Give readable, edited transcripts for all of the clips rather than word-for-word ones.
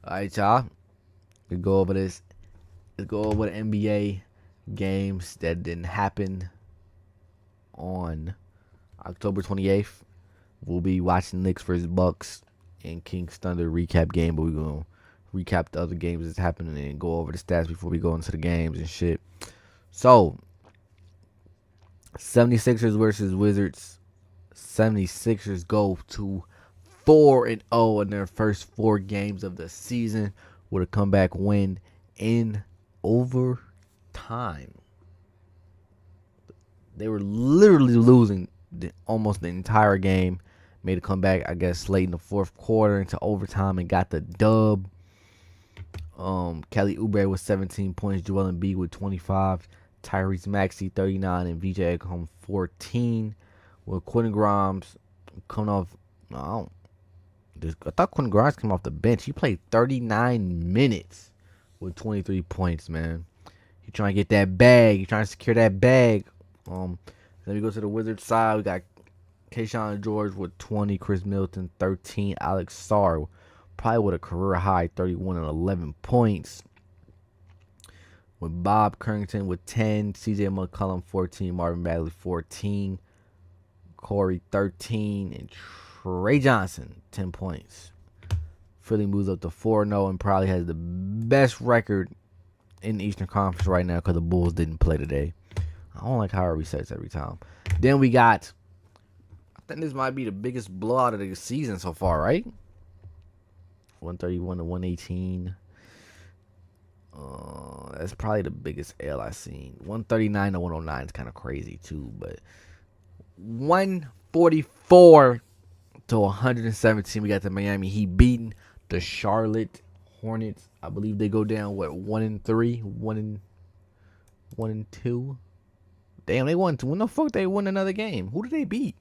All right, y'all. We go over this. Let's go over the NBA games that didn't happen on October 28th. We'll be watching Knicks versus Bucks and Kings Thunder recap game, but we're gonna recap the other games that's happening and go over the stats before we go into the games and shit. So, 76ers versus Wizards. 76ers go to 4-0 in their first 4 games of the season with a comeback win in overtime. They were literally losing almost the entire game. Made a comeback, I guess, late in the fourth quarter into overtime and got the dub. Kelly Oubre with 17 points, Joel Embiid with 25, Tyrese Maxey 39, and VJ Ekholm 14. With Quentin Grimes coming off, I thought Quentin Grimes came off the bench. He played 39 minutes with 23 points, man. He trying to get that bag. He trying to secure that bag. Then we go to the Wizards side. We got Keyshawn George with 20, Chris Middleton 13, Alex Sarr probably with a career high 31 and 11 points. With Bob Currington with 10, CJ McCollum 14, Marvin Bagley 14, Corey 13, and Trey Johnson 10 points. Philly moves up to 4-0 and probably has the best record in the Eastern Conference right now because the Bulls didn't play today. I don't like how it resets every time. Then we got, I think this might be the biggest blowout of the season so far, right? 131 to 118. That's probably the biggest L I've seen. 139 to 109 is kind of crazy too, but 144 to 117. We got the Miami Heat beating the Charlotte Hornets. I believe they go down 1-3, 1-2. Damn, they won. When the fuck they won another game? Who did they beat?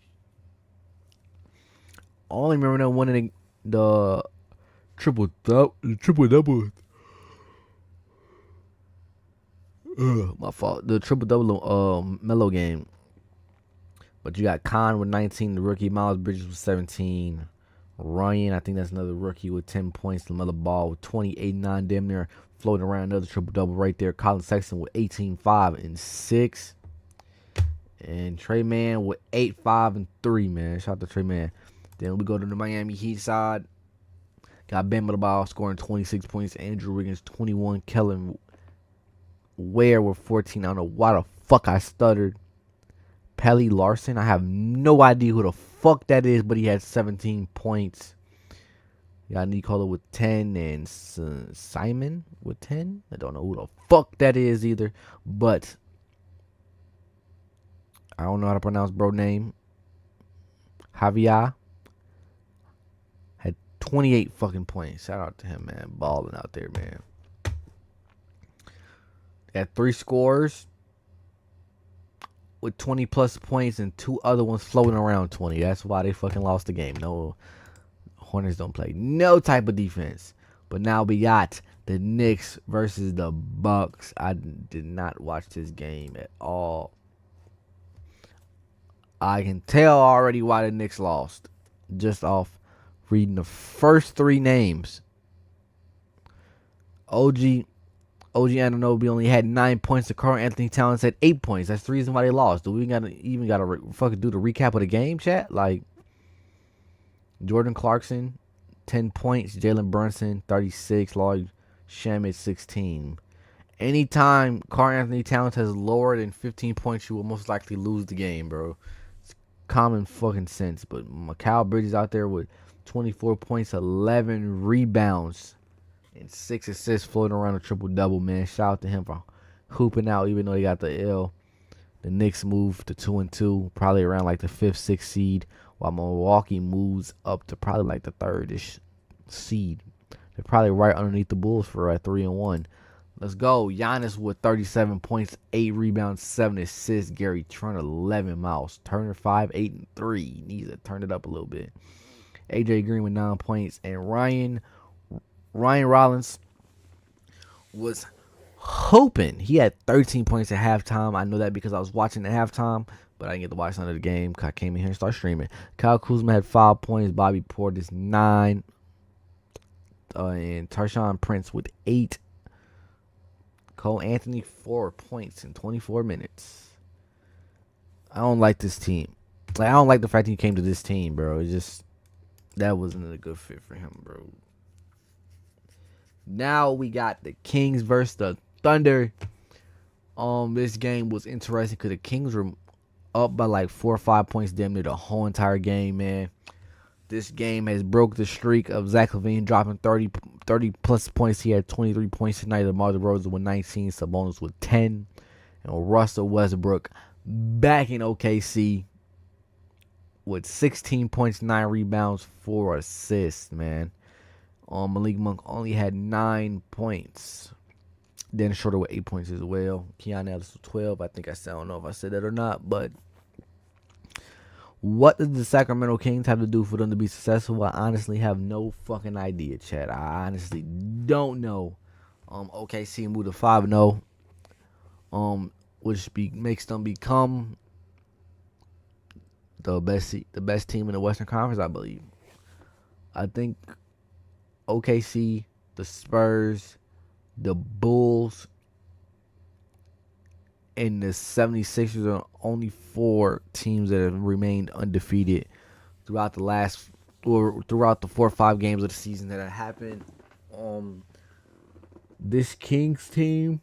I only remember them winning the triple double. My fault. The triple double Melo game. But you got Khan with 19, the rookie. Miles Bridges with 17. Ryan, I think that's another rookie with 10 points. LaMelo Ball with 28, 9, damn near floating around, another triple double right there. Colin Sexton with 18, 5, and 6. And Trey Mann with 8, 5, and 3, man. Shout out to Trey Mann. Then we go to the Miami Heat side. Got Bam Adebayo scoring 26 points. Andrew Wiggins 21. Kellen Ware with 14. I don't know why the fuck I stuttered. Pelly Larson. I have no idea who the fuck that is, but he had 17 points. You got Nikola with 10 and Simon with 10. I don't know who the fuck that is either, but I don't know how to pronounce bro name. Javier had 28 fucking points. Shout out to him, man. Balling out there, man. Had 3 scores with 20 plus points and 2 other ones floating around 20. That's why they fucking lost the game. No, Hornets don't play no type of defense. But now we got the Knicks versus the Bucks. I did not watch this game at all. I can tell already why the Knicks lost just off reading the first 3 names. OG Anunoby only had 9 points. The Karl Anthony Towns had 8 points. That's the reason why they lost. Do we even gotta fucking do the recap of the game, chat? Like, Jordan Clarkson, 10 points. Jalen Brunson, 36. Lloyd Shamet, 16. Anytime Karl Anthony Towns has lower than 15 points, you will most likely lose the game, bro. It's common fucking sense. But Mikal Bridges out there with 24 points, 11 rebounds, and 6 assists floating around a triple-double, man. Shout out to him for hooping out even though he got the L. The Knicks move to 2-2, probably around like the 5th, 6th seed, while Milwaukee moves up to probably like the 3rd-ish seed. They're probably right underneath the Bulls for 3-1. Let's go. Giannis with 37 points, 8 rebounds, 7 assists. Gary Trent 11. Miles Turner 5, 8, and 3. Needs to turn it up a little bit. AJ Green with 9 points, and Ryan Rollins was hoping. He had 13 points at halftime. I know that because I was watching at halftime, but I didn't get to watch none of the game. I came in here and started streaming. Kyle Kuzma had 5 points. Bobby Portis 9. and Tarshawn Prince with 8. Cole Anthony 4 points in 24 minutes. I don't like this team. Like, I don't like the fact he came to this team, bro. It's just that wasn't a good fit for him, bro. Now we got the Kings versus the Thunder. This game was interesting because the Kings were up by like 4 or 5 points damn near the whole entire game, man. This game has broke the streak of Zach LaVine dropping 30 plus points. He had 23 points tonight. DeMar DeRozan with 19, Sabonis with 10, and Russell Westbrook back in OKC with 16 points, 9 rebounds, 4 assists, man. Malik Monk only had 9 points. Dennis Schroeder with 8 points as well. Keon Ellis with 12. I don't know if I said that or not, but what does the Sacramento Kings have to do for them to be successful? I honestly have no fucking idea, Chad. I honestly don't know. OKC moved to 5-0, which makes them become the best team in the Western Conference, I believe. I think OKC, the Spurs, the Bulls, and the 76ers are only 4 teams that have remained undefeated throughout the 4 or 5 games of the season that have happened. This Kings team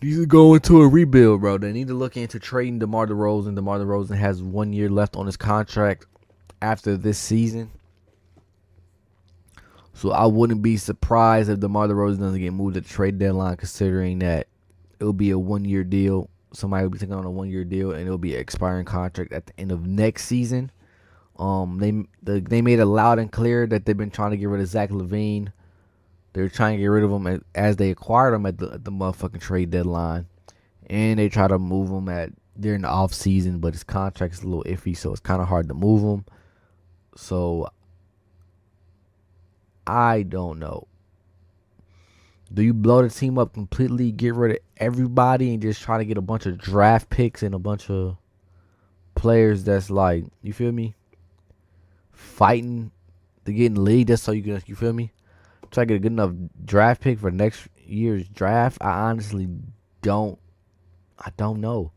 needs to go into a rebuild, bro. They need to look into trading DeMar DeRozan. DeMar DeRozan has 1 year left on his contract after this season. So I wouldn't be surprised if DeMar DeRozan doesn't get moved at the trade deadline, considering that it'll be a 1 year deal. Somebody will be taking on a 1 year deal, and it'll be an expiring contract at the end of next season. They made it loud and clear that they've been trying to get rid of Zach LaVine. They're trying to get rid of him as they acquired him at the motherfucking trade deadline, and they try to move him during the off season, but his contract is a little iffy, so it's kind of hard to move him. So I don't know. Do you blow the team up completely, get rid of everybody, and just try to get a bunch of draft picks and a bunch of players that's like, you feel me, fighting to get in the league just so you feel me, try to get a good enough draft pick for next year's draft? I honestly don't know.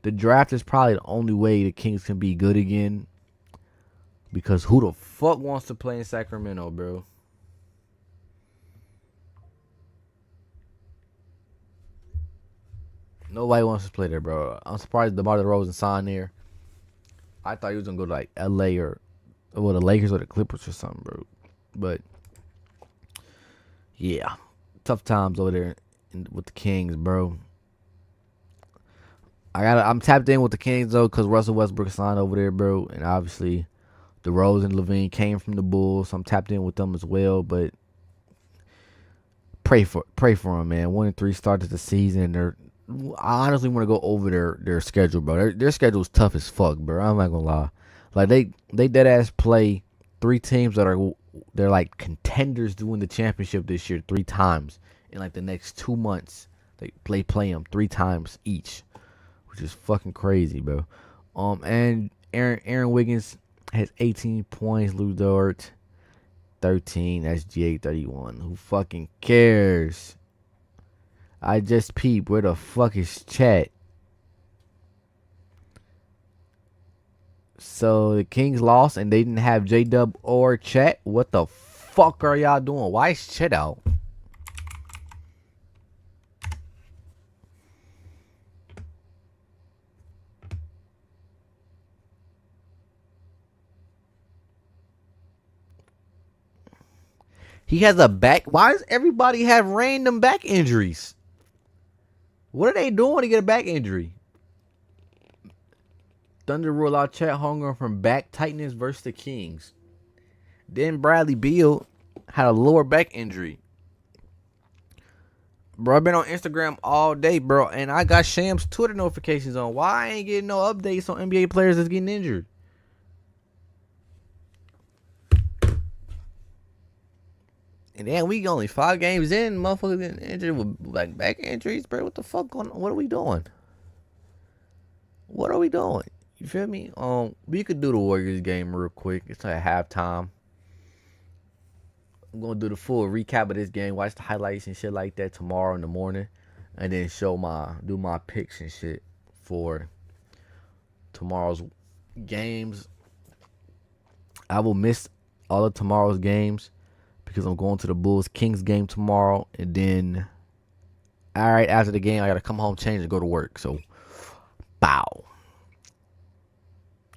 The draft is probably the only way the Kings can be good again, because who the fuck wants to play in Sacramento, bro? Nobody wants to play there, bro. I'm surprised DeMar DeRozan signed there. I thought he was gonna go to like LA or the Lakers or the Clippers or something, bro. But yeah, tough times over there with the Kings, bro. I'm tapped in with the Kings though, because Russell Westbrook signed over there, bro, and obviously DeRozan and LaVine came from the Bulls, so I'm tapped in with them as well. But pray for them, man. 1-3 start to the season. I honestly want to go over their schedule, bro. Their schedule is tough as fuck, bro. I'm not gonna lie. Like they dead ass play 3 teams they're like contenders to win the championship this year 3 times in like the next 2 months. They play them 3 times each, which is fucking crazy, bro. And Aaron Wiggins has 18 points. Lou Dort 13. That's G831. Who fucking cares? I just peeped. Where the fuck is Chat? So the Kings lost and they didn't have J-Dub or Chat. What the fuck are y'all doing? Why is Chat out? He has a back. Why does everybody have random back injuries? What are they doing to get a back injury? Thunder rule out Chet Holmgren from back tightness versus the Kings. Then Bradley Beal had a lower back injury. Bro, I've been on Instagram all day, bro, and I got Shams Twitter notifications on. Why I ain't getting no updates on NBA players that's getting injured? And then we only 5 games in, motherfuckers getting injured with like back injuries, bro. What the fuck going on? What are we doing? What are we doing? You feel me? We could do the Warriors game real quick. It's like halftime. I'm gonna do the full recap of this game, watch the highlights and shit like that tomorrow in the morning, and then do my picks and shit for tomorrow's games. I will miss all of tomorrow's games because I'm going to the Bulls Kings game tomorrow, and then after the game I gotta come home, change, and go to work. So, bow.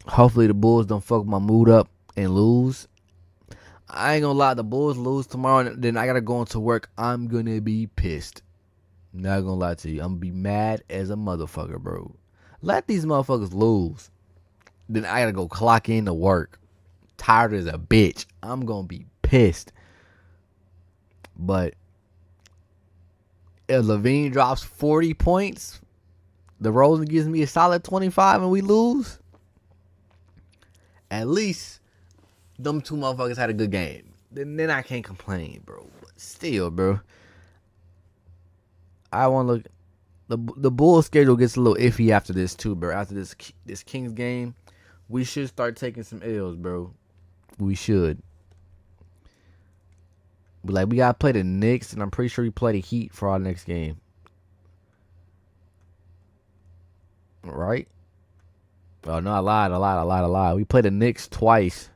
Hopefully the Bulls don't fuck my mood up and lose. I ain't gonna lie, the Bulls lose tomorrow, and then I gotta go into work. I'm gonna be pissed. Not gonna lie to you, I'm gonna be mad as a motherfucker, bro. Let these motherfuckers lose. Then I gotta go clock in to work. Tired as a bitch. I'm gonna be pissed. But if Levine drops 40 points, DeRozan gives me a solid 25 and we lose, at least them two motherfuckers had a good game. Then I can't complain, bro. But still, bro, I want to look. The Bulls schedule gets a little iffy after this too, bro. After this Kings game, we should start taking some L's, bro. We should. But like, we gotta play the Knicks, and I'm pretty sure we play the Heat for our next game. Right? Oh no, I lied. We play the Knicks twice.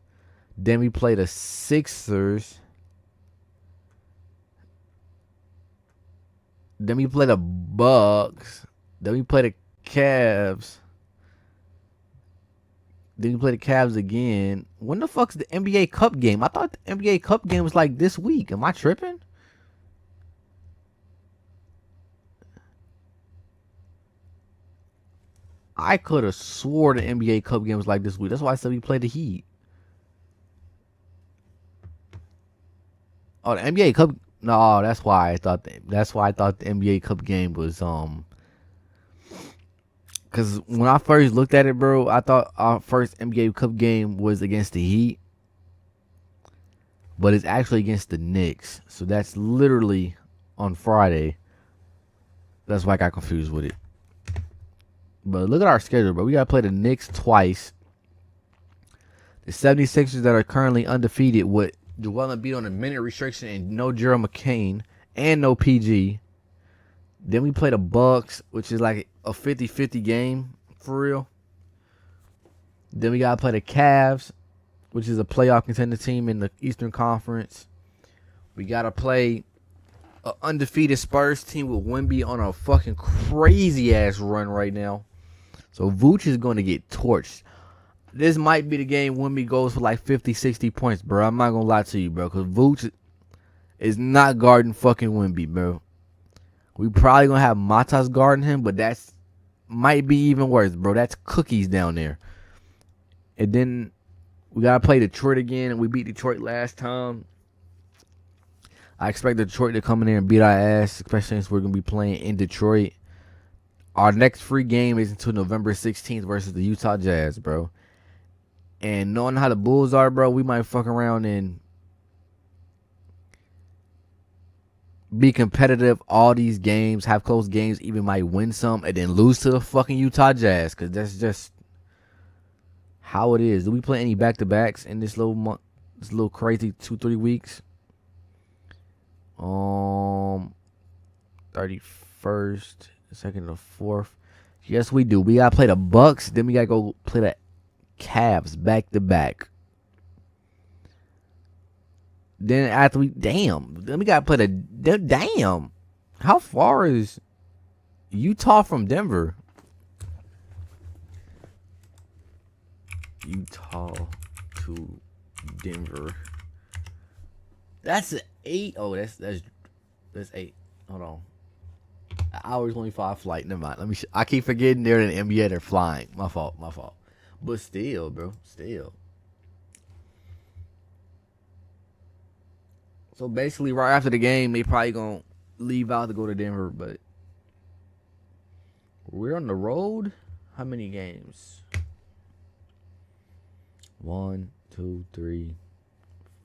Then we play the Sixers. Then we play the Bucks. Then we play the Cavs. Then we play the Cavs again. When the fuck's the NBA Cup game? I thought the NBA Cup game was like this week. Am I tripping? I could have swore the NBA Cup game was like this week. That's why I said we played the Heat. Oh, the NBA Cup. No, that's why I thought the NBA Cup game was because when I first looked at it, bro, I thought our first NBA Cup game was against the Heat, but it's actually against the Knicks. So that's literally on Friday. That's why I got confused with it. But look at our schedule, bro. We got to play the Knicks twice. The 76ers that are currently undefeated with Joel Embiid on a minute restriction and no Gerald McCain and no PG. Then we play the Bucks, which is like a 50-50 game for real. Then we got to play the Cavs, which is a playoff contender team in the Eastern Conference. We got to play an undefeated Spurs team with Wemby on a fucking crazy-ass run right now. So Vooch is going to get torched. This might be the game Wemby goes for like 50, 60 points, bro. I'm not going to lie to you, bro, because Vooch is not guarding fucking Wemby, bro. We probably going to have Matas guarding him, but that's might be even worse, bro. That's cookies down there. And then we got to play Detroit again, and we beat Detroit last time. I expect Detroit to come in there and beat our ass, especially since we're going to be playing in Detroit. Our next free game is until November 16th versus the Utah Jazz, bro. And knowing how the Bulls are, bro, we might fuck around and be competitive all these games, have close games, even might win some, and then lose to the fucking Utah Jazz, because that's just how it is. Do we play any back-to-backs in this little crazy 2-3 weeks? 31st, 2nd to 4th. Yes, we do. We gotta play the Bucks, then we gotta go play the Cavs back-to-back. Then after then we gotta play damn. How far is Utah from Denver? Utah to Denver. That's 8. Oh, that's 8. Hold on. An hour 25 flight. Never mind. I keep forgetting they're in the NBA. They're flying. My fault. But still, bro. Still. So basically, right after the game, they probably gonna leave out to go to Denver. But we're on the road. How many games? 1, 2, 3,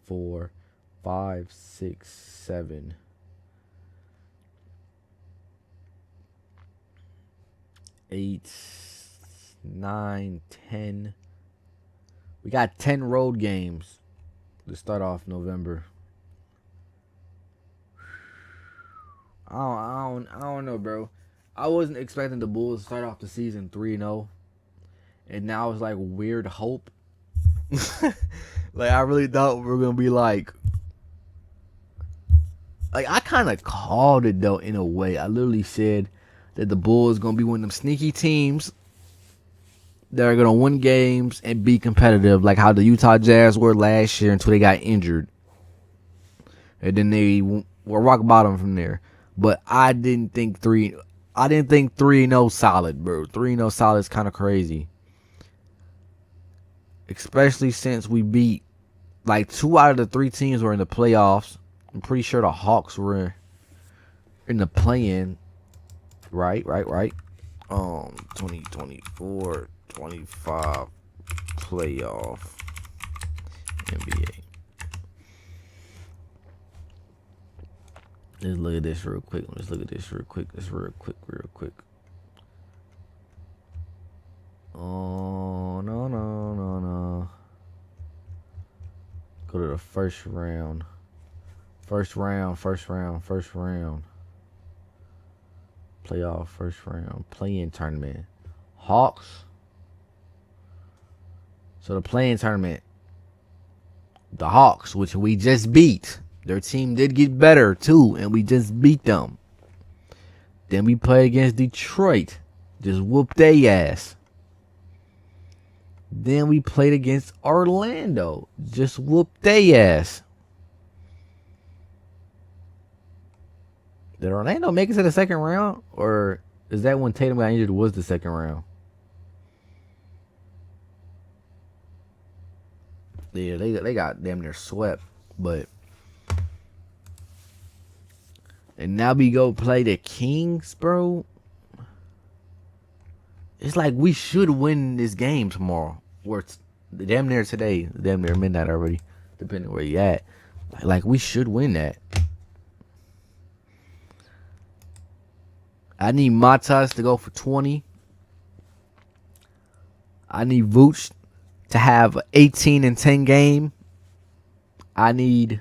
4, 5, 6, 7. 8, 9, 10. We got 10 road games to start off November. I don't know, bro. I wasn't expecting the Bulls to start off the season 3-0, and now it's like weird hope. Like I really thought we were gonna be like I kind of called it though in a way. I literally said that the Bulls gonna be one of them sneaky teams that are gonna win games and be competitive, like how the Utah Jazz were last year until they got injured, and then they were rock bottom from there. But I didn't think 3-0 solid, bro. 3-0 solid is kind of crazy, especially since we beat like 2 out of the 3 teams were in the playoffs. I'm pretty sure the Hawks were in the play-in. Right. 2024, 25 playoff NBA. Let's look at this real quick. Real quick. Oh, no. Go to the first round. First round. Playoff first round. Play-in tournament. Hawks. So the play-in tournament. The Hawks, which we just beat. Their team did get better too, and we just beat them. Then we play against Detroit. Just whooped their ass. Then we played against Orlando. Just whooped their ass. Did Orlando make it to the second round? Or is that when Tatum got injured was the second round? Yeah, they got damn near swept. But and now we go play the Kings, bro. It's like we should win this game tomorrow. Or it's damn near today. Damn near midnight already. Depending where you at. Like we should win that. I need Matas to go for 20. I need Vooch to have an 18 and 10 game. I need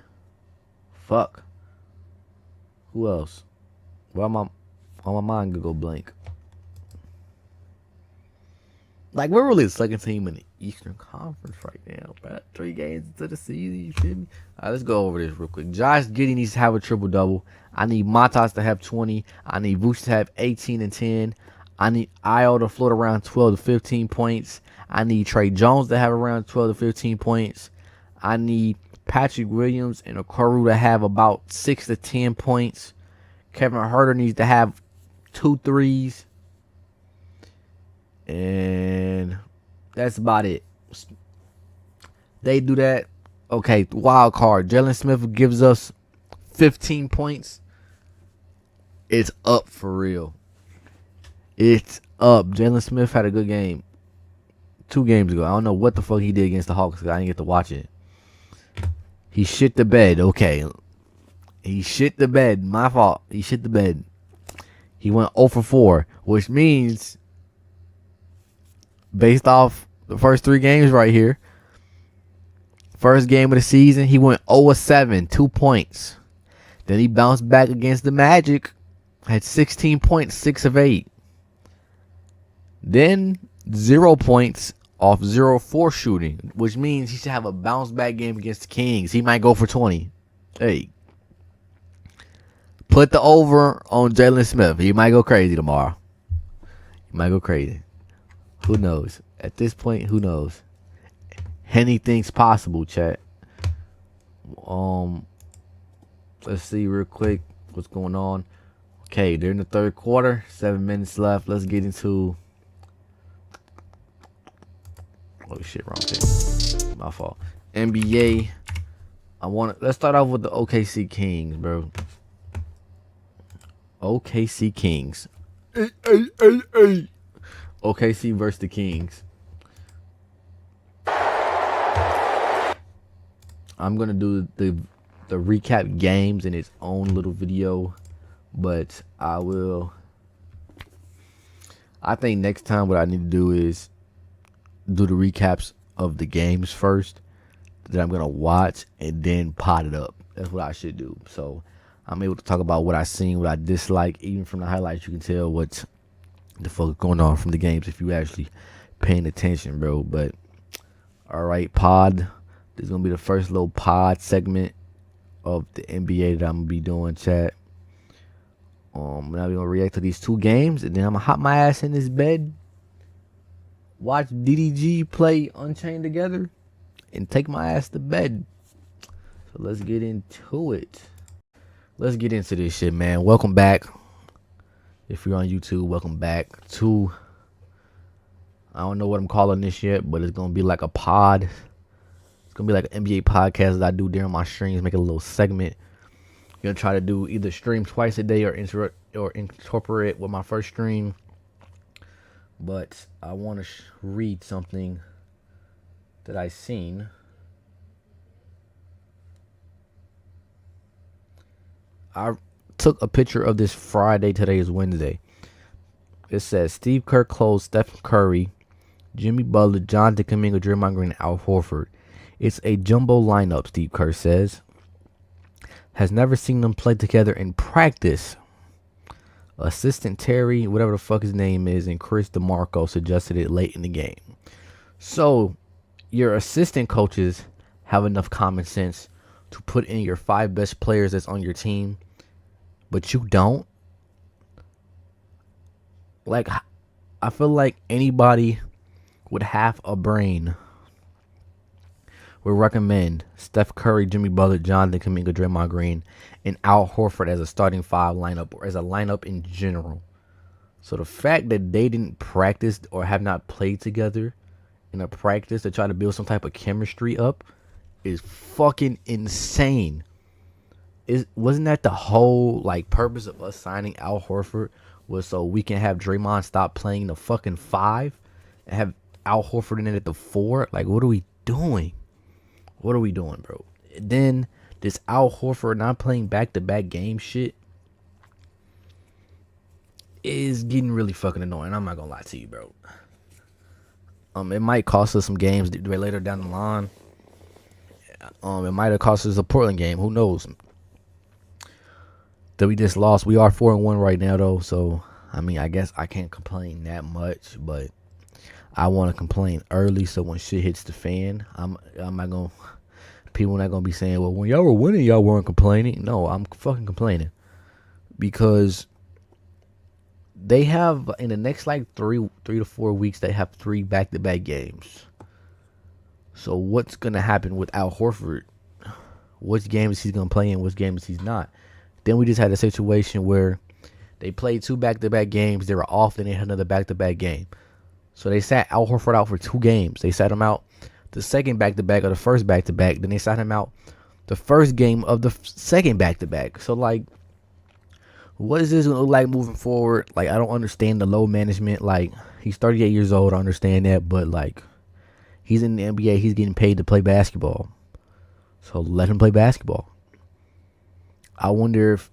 who else? Why my mind could go blank. Like we're really the second team in the Eastern Conference right now, bro. 3 games into the season, you feel me? Alright, let's go over this real quick. Josh Giddey needs to have a triple-double. I need Matas to have 20. I need Vooch to have 18 and 10. I need Io to float around 12 to 15 points. I need Trey Jones to have around 12 to 15 points. I need Patrick Williams and Okoro to have about 6 to 10 points. Kevin Huerter needs to have 2 threes. And that's about it. They do that. Okay, wild card. Jalen Smith gives us 15 points. It's up for real. It's up. Jalen Smith had a good game 2 games ago. I don't know what the fuck he did against the Hawks because I didn't get to watch it. He shit the bed. Okay. He shit the bed. My fault. He shit the bed. He went 0 for 4, which means based off the first 3 games right here, first game of the season, he went 0 for 7, 2 points. Then he bounced back against the Magic, had 16 points, 6 of 8. Then 0 points off 0-4 shooting, which means he should have a bounce back game against the Kings. He might go for 20. Hey, put the over on Jalen Smith. He might go crazy tomorrow. He might go crazy. Who knows? At this point, who knows? Anything's possible, chat. Let's see real quick what's going on. Okay, they're in the third quarter. 7 minutes left. Let's get into. Oh shit, wrong thing. My fault. NBA. Let's start off with the OKC Kings, bro. OKC Kings. Hey. OKC versus the Kings. I'm gonna do the recap games in its own little video, but I think next time what I need to do is do the recaps of the games first that I'm gonna watch and then pot it up. That's what I should do. So I'm able to talk about what I seen, what I dislike. Even from the highlights, you can tell what the fuck is going on from the games if you actually paying attention, bro. But all right, pod. This is gonna be the first little pod segment of the NBA that I'm gonna be doing, chat. Now we're gonna react to these two games, and then I'm gonna hop my ass in this bed, watch DDG play Unchained together, and take my ass to bed. So let's get into it. Let's get into this shit, man. Welcome back. If you're on YouTube, welcome back to, I don't know what I'm calling this yet, but it's gonna be like a pod. It's gonna be like an NBA podcast that I do during my streams, make a little segment. I'm gonna try to do either stream twice a day or incorporate with my first stream. But I want to read something that I seen. I took a picture of this Friday. Today is Wednesday. It says Steve Kerr closed Stephen Curry, Jimmy Butler, Jonathan Kuminga, Draymond Green, and Al Horford. It's a jumbo lineup, Steve Kerr says. Has never seen them play together in practice. Assistant Terry, whatever the fuck his name is, and Chris DeMarco suggested it late in the game. So, your assistant coaches have enough common sense to put in your 5 best players that's on your team, but you don't? Like, I feel like anybody with half a brain would recommend Steph Curry, Jimmy Butler, Jonathan Kuminga, Draymond Green, and Al Horford as a starting 5 lineup, or as a lineup in general. So the fact that they didn't practice or have not played together in a practice to try to build some type of chemistry up is fucking insane. Wasn't that the whole purpose of us signing Al Horford, was so we can have Draymond stop playing the fucking 5 and have Al Horford in it at the 4? Like, what are we doing? What are we doing, bro? Then this Al Horford not playing back-to-back game shit is getting really fucking annoying. I'm not gonna lie to you, bro. It might cost us some games later down the line. It might have cost us a Portland game. Who knows? That we just lost. We are 4-1 right now, though. So I mean, I guess I can't complain that much, but I want to complain early, so when shit hits the fan, I'm not gonna. People not gonna be saying, "Well, when y'all were winning, y'all weren't complaining." No, I'm fucking complaining because they have in the next 3 to 4 weeks, they have 3 back-to-back games. So what's gonna happen with Al Horford? Which games he's gonna play in? Which games he's not? Then we just had a situation where they played 2 back-to-back games. They were off, then they had another back-to-back game. So they sat Al Horford out for 2 games. They sat him out the second back-to-back or the first back-to-back. Then they sat him out the first game of the second back-to-back. So, what is this going to look like moving forward? I don't understand the load management. He's 38 years old. I understand that. But, he's in the NBA. He's getting paid to play basketball. So, let him play basketball. I wonder if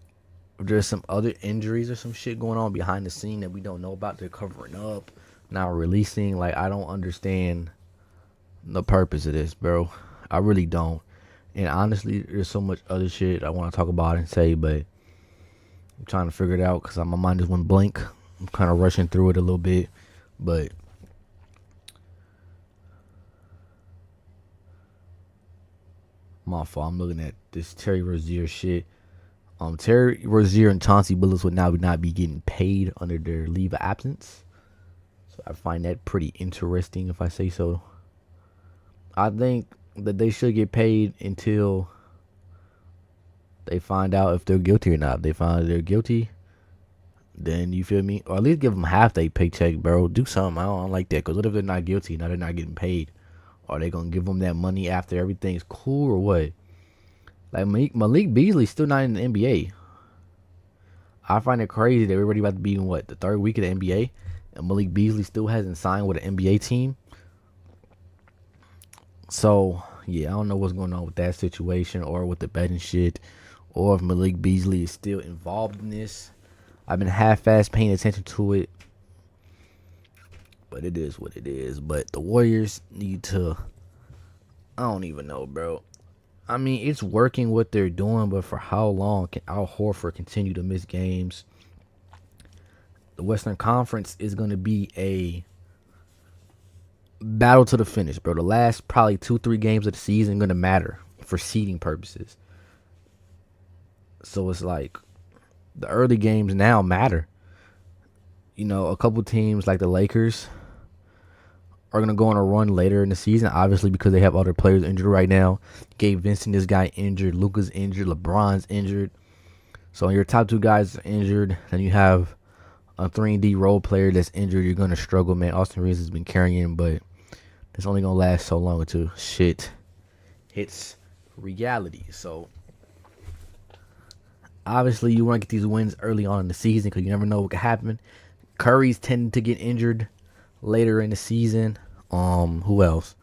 there's some other injuries or some shit going on behind the scene that we don't know about. They're covering up, now releasing. I don't understand the purpose of this, bro. I really don't. And honestly, there's so much other shit I want to talk about and say, but I'm trying to figure it out because my mind just went blank. I'm kind of rushing through it a little bit, but my fault. I'm looking at this Terry Rozier shit. Terry Rozier and Chauncey Billups would now not be getting paid under their leave of absence. So I find that pretty interesting, if I say so. I think that they should get paid until they find out if they're guilty or not. If they find out they're guilty, then you feel me? Or at least give them half their paycheck, bro. Do something. I don't like that. Because what if they're not guilty? Now they're not getting paid. Are they going to give them that money after everything's cool or what? Malik Beasley's still not in the NBA. I find it crazy that we're already about to be in, the 3rd week of the NBA? And Malik Beasley still hasn't signed with an NBA team. So, yeah, I don't know what's going on with that situation or with the betting shit. Or if Malik Beasley is still involved in this. I've been half-assed paying attention to it. But it is what it is. But the Warriors need to... I don't even know, bro. I mean, it's working what they're doing, but for how long can Al Horford continue to miss games? The Western Conference is going to be a battle to the finish, bro. The last probably 2-3 games of the season going to matter for seeding purposes. So it's like the early games now matter. You know, a couple teams like the Lakers are going to go on a run later in the season, obviously because they have other players injured right now. Gabe Vincent, this guy injured. Luka's injured. LeBron's injured. So your top two guys are injured. Then you have a 3-D role player that's injured. You're going to struggle, man. Austin Reeves has been carrying him, but it's only going to last so long until shit hits reality. So obviously you want to get these wins early on in the season because you never know what could happen. Curry's tending to get injured later in the season. Who else?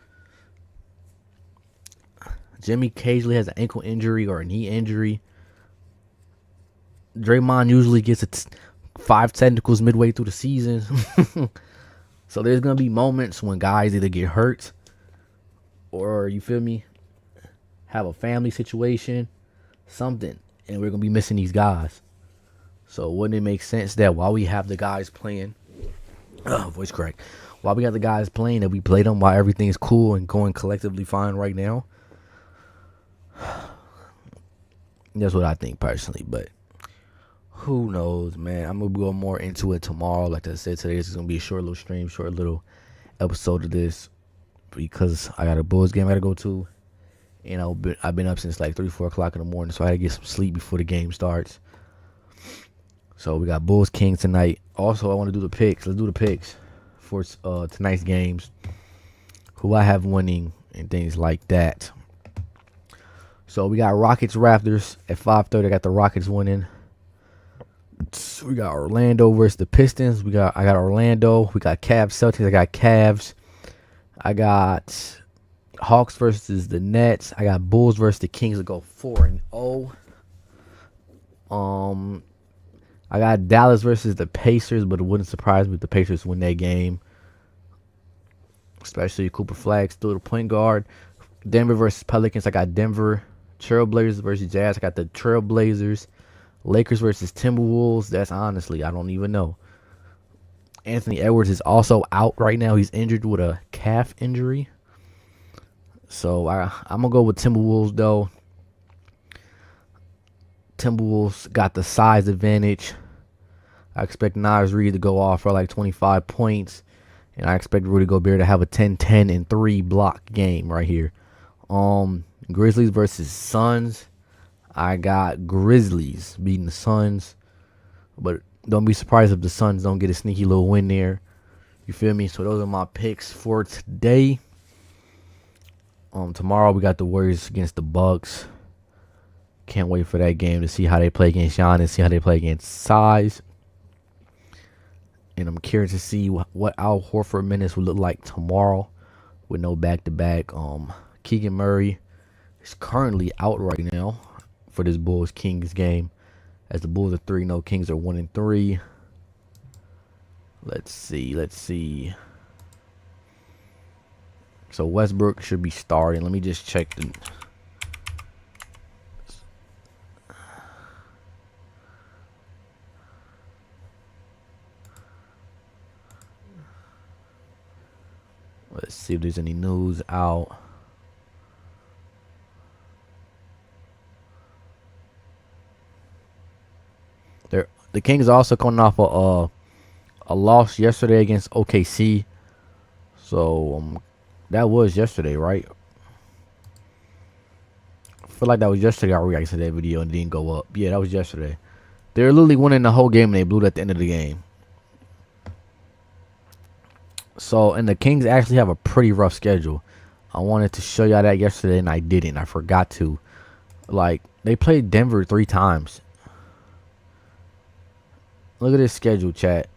Jimmy occasionally has an ankle injury or a knee injury. Draymond usually gets 5 technicals midway through the season. So there's going to be moments when guys either get hurt or, you feel me, have a family situation, something, and we're going to be missing these guys. So wouldn't it make sense that while we have the guys playing, voice crack, while we got the guys playing, that we play them while everything's cool and going collectively fine right now? That's what I think personally, but who knows, man. I'm going to go more into it tomorrow. Like I said, today is going to be a short little stream, short little episode of this because I got a Bulls game I got to go to. And I've been up since like 3, 4 o'clock in the morning, so I had to get some sleep before the game starts. So we got Bulls Kings tonight. Also, I want to do the picks. Let's do the picks for tonight's games. Who I have winning and things like that. So we got Rockets Raptors at 5:30. I got the Rockets winning. We got Orlando versus the Pistons. I got Orlando. We got Cavs Celtics. I got Cavs. I got Hawks versus the Nets. I got Bulls versus the Kings to go 4-0. I got Dallas versus the Pacers, but it wouldn't surprise me if the Pacers win that game. Especially Cooper Flag still the point guard. Denver versus Pelicans. I got Denver. Trailblazers versus Jazz. I got the Trailblazers. Lakers versus Timberwolves. That's honestly, I don't even know. Anthony Edwards is also out right now. He's injured with a calf injury. So I'm going to go with Timberwolves, though. Timberwolves got the size advantage. I expect Naz Reid to go off for like 25 points. And I expect Rudy Gobert to have a 10-10 and 3 block game right here. Grizzlies versus Suns. I got Grizzlies beating the Suns. But don't be surprised if the Suns don't get a sneaky little win there. You feel me? So those are my picks for today. Tomorrow we got the Warriors against the Bucks. Can't wait for that game to see how they play against Giannis, see how they play against Size. And I'm curious to see what Al Horford minutes will look like tomorrow with no back-to-back. Keegan Murray is currently out right now for this Bulls-Kings game. As the Bulls are 3-0, Kings are 1-3. Let's see. So Westbrook should be starting. Let me just check the... Let's see if there's any news out. The Kings are also coming off a loss yesterday against OKC. So that was yesterday, right? I feel like that was yesterday I reacted to that video and it didn't go up. Yeah, that was yesterday. They were literally winning the whole game and they blew it at the end of the game. So, and the Kings actually have a pretty rough schedule. I wanted to show y'all that yesterday and I didn't. I forgot to. Like, they played Denver 3 times. Look at this schedule, chat.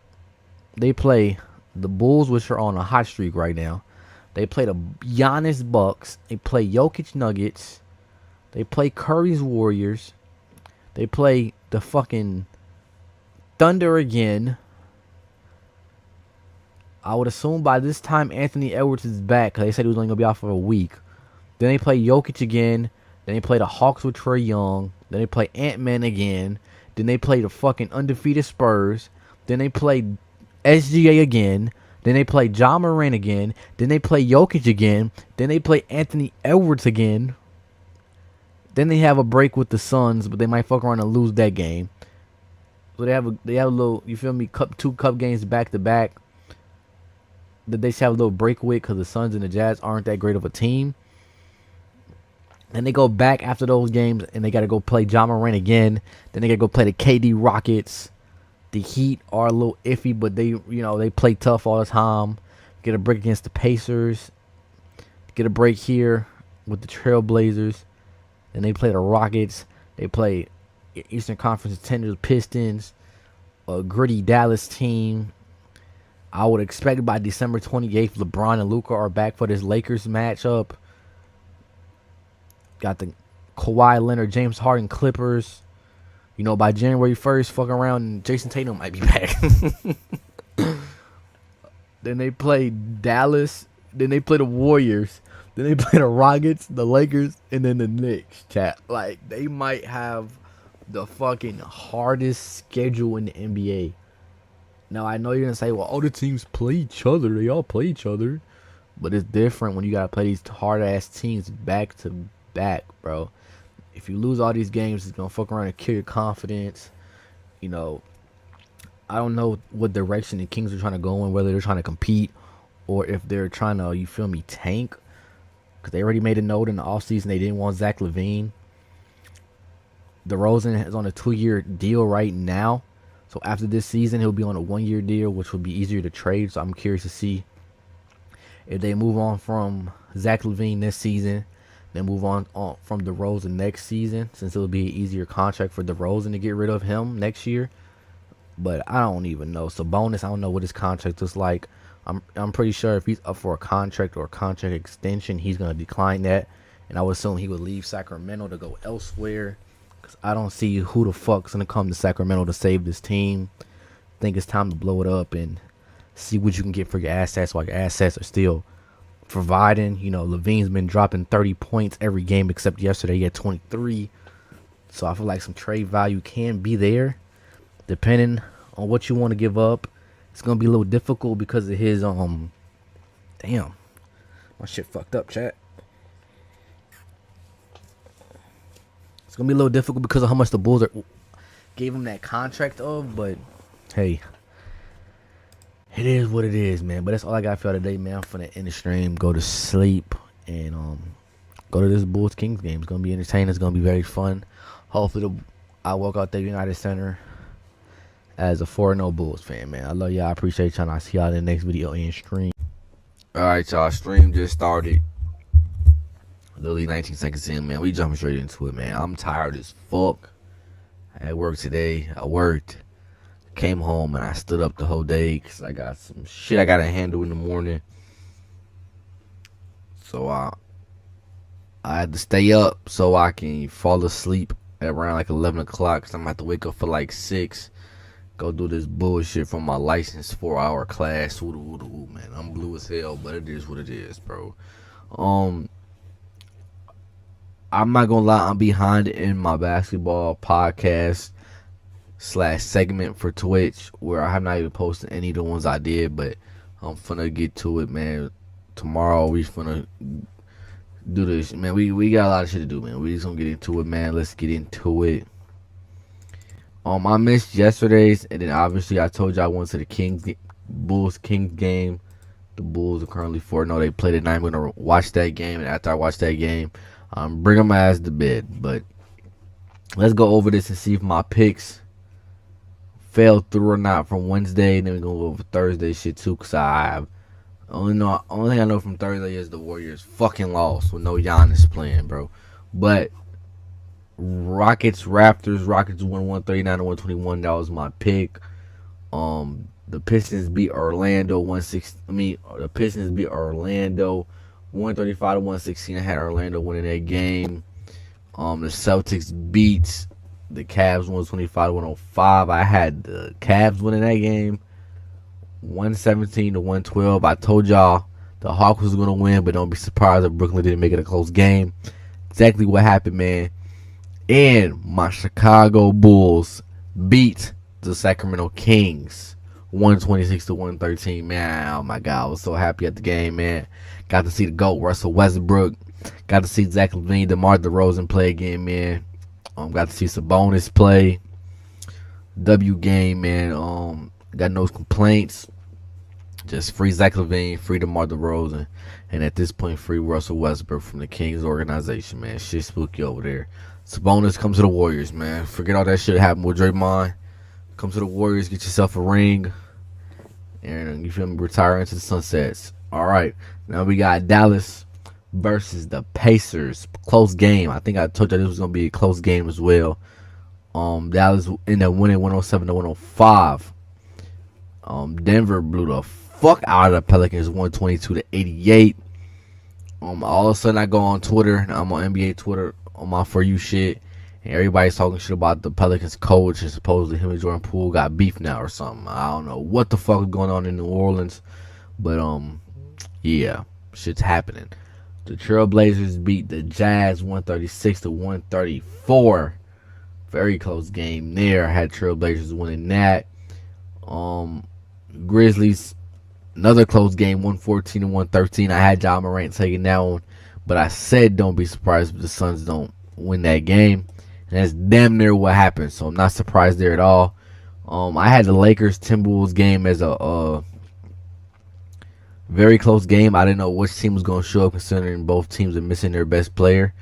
They play the Bulls, which are on a hot streak right now. They play the Giannis Bucks. They play Jokic Nuggets. They play Curry's Warriors. They play the fucking Thunder again. I would assume by this time Anthony Edwards is back because they said he was only going to be out for a week. Then they play Jokic again. Then they play the Hawks with Trae Young. Then they play Ant-Man again. Then they play the fucking undefeated Spurs. Then they play SGA again. Then they play Ja Morant again. Then they play Jokic again. Then they play Anthony Edwards again. Then they have a break with the Suns, but they might fuck around and lose that game. So they have a little, you feel me, two cup games back to back that they should have a little break with because the Suns and the Jazz aren't that great of a team. And they go back after those games and they got to go play Ja Morant again. Then they got to go play the KD Rockets. The Heat are a little iffy, but they play tough all the time. Get a break against the Pacers. Get a break here with the Trailblazers. Then they play the Rockets. They play Eastern Conference contenders, Pistons, a gritty Dallas team. I would expect by December 28th, LeBron and Luka are back for this Lakers matchup. Got the Kawhi Leonard, James Harden Clippers. By January 1st, fuck around and Jason Tatum might be back. Then they play Dallas. Then they play the Warriors. Then they play the Rockets, the Lakers, and then the Knicks, chat. Like, they might have the fucking hardest schedule in the NBA. Now, I know you're going to say, well, all the teams play each other. They all play each other. But it's different when you got to play these hard-ass teams back to back, bro. If you lose all these games, it's going to fuck around and kill your confidence. I don't know what direction the Kings are trying to go in, whether they're trying to compete or if they're trying to, tank. Because they already made a note in the offseason they didn't want Zach LaVine. DeRozan is on a 2-year deal right now. So after this season, he'll be on a 1-year deal, which will be easier to trade. So I'm curious to see if they move on from Zach LaVine this season, then move on from DeRozan next season, since it will be an easier contract for DeRozan to get rid of him next year. But I don't even know. Sabonis, I don't know what his contract is like. I'm pretty sure if he's up for a contract or a contract extension, he's going to decline that. And I would assume he would leave Sacramento to go elsewhere. Because I don't see who the fuck's going to come to Sacramento to save this team. I think it's time to blow it up and see what you can get for your assets while your assets are still providing. LaVine's been dropping 30 points every game except yesterday. He had 23. So I feel like some trade value can be there. Depending on what you want to give up. It's going to be a little difficult because of his, damn. My shit fucked up, chat. It's going to be a little difficult because of how much the Bulls gave him that contract of, but hey. It is what it is, man. But that's all I got for y'all today, man. I'm finna end the stream, go to sleep, and go to this Bulls Kings game. It's going to be entertaining. It's going to be very fun. Hopefully I walk out there United Center as a 4-0 Bulls fan, man. I love y'all. I appreciate y'all. I'll see y'all in the next video and stream. Alright, y'all. Stream just started. Literally 19 seconds in, man. We jumping straight into it, man. I'm tired as fuck. I had work today. I worked. Came home and I stood up the whole day because I got some shit I got to handle in the morning. So I had to stay up so I can fall asleep at around like 11 o'clock because I'm going to have to wake up for like 6. Go do this bullshit from my license 4-hour class. Man, I'm blue as hell, but it is what it is, bro. I'm not gonna lie, I'm behind in my basketball podcast / segment for Twitch, where I have not even posted any of the ones I did, but I'm finna get to it, man. Tomorrow we finna do this, man. We got a lot of shit to do, man. We just gonna get into it, man. Let's get into it. I missed yesterday's, and then obviously I told you I went to the Bulls Kings game. The Bulls are currently 4-0. They played tonight. I'm gonna watch that game, and after I watch that game, bring my ass to bed. But let's go over this and see if my picks fell through or not from Wednesday. And then we're gonna go over Thursday shit too, cause only thing I know from Thursday is the Warriors fucking lost with no Giannis playing, bro. But Rockets won 139-121. That was my pick. The Pistons beat Orlando 135-116. I had Orlando winning that game. The Celtics beat the Cavs 125-105. I had the Cavs winning that game 117-112. I told y'all the Hawks was gonna win, but don't be surprised if Brooklyn didn't make it a close game. exactly what happened, man. And my Chicago Bulls beat the Sacramento Kings 126 to 113. Man, oh my God, I was so happy at the game, man. Got to see the GOAT, Russell Westbrook. Got to see Zach LaVine, DeMar DeRozan play again, man. Got to see Sabonis play. W game, man. Got no complaints. Just free Zach LaVine, free DeMar DeRozan, and at this point, free Russell Westbrook from the Kings organization, man. Shit spooky over there. Sabonis, come to the Warriors, man. Forget all that shit that happened with Draymond. Come to the Warriors, get yourself a ring, and you feel me, retire into the sunsets. All right, now we got Dallas versus the Pacers. Close game. I think I told you this was gonna be a close game as well. Dallas ended up winning 107 to 105. Denver blew the fuck out of the Pelicans 122 to 88. All of a sudden I go on Twitter, and I'm on NBA Twitter on my For You shit, and everybody's talking shit about the Pelicans coach, and supposedly him and Jordan Poole got beef now or something. I don't know what the fuck is going on in New Orleans, but yeah, shit's happening. The Trailblazers beat the Jazz 136 to 134. Very close game there. I had Trailblazers winning that. Grizzlies, another close game, 114 to 113. I had Ja Morant taking that one, but I said don't be surprised if the Suns don't win that game, and that's damn near what happened. So I'm not surprised there at all. I had the Lakers Timberwolves game as a very close game. I didn't know which team was going to show up, considering both teams are missing their best player.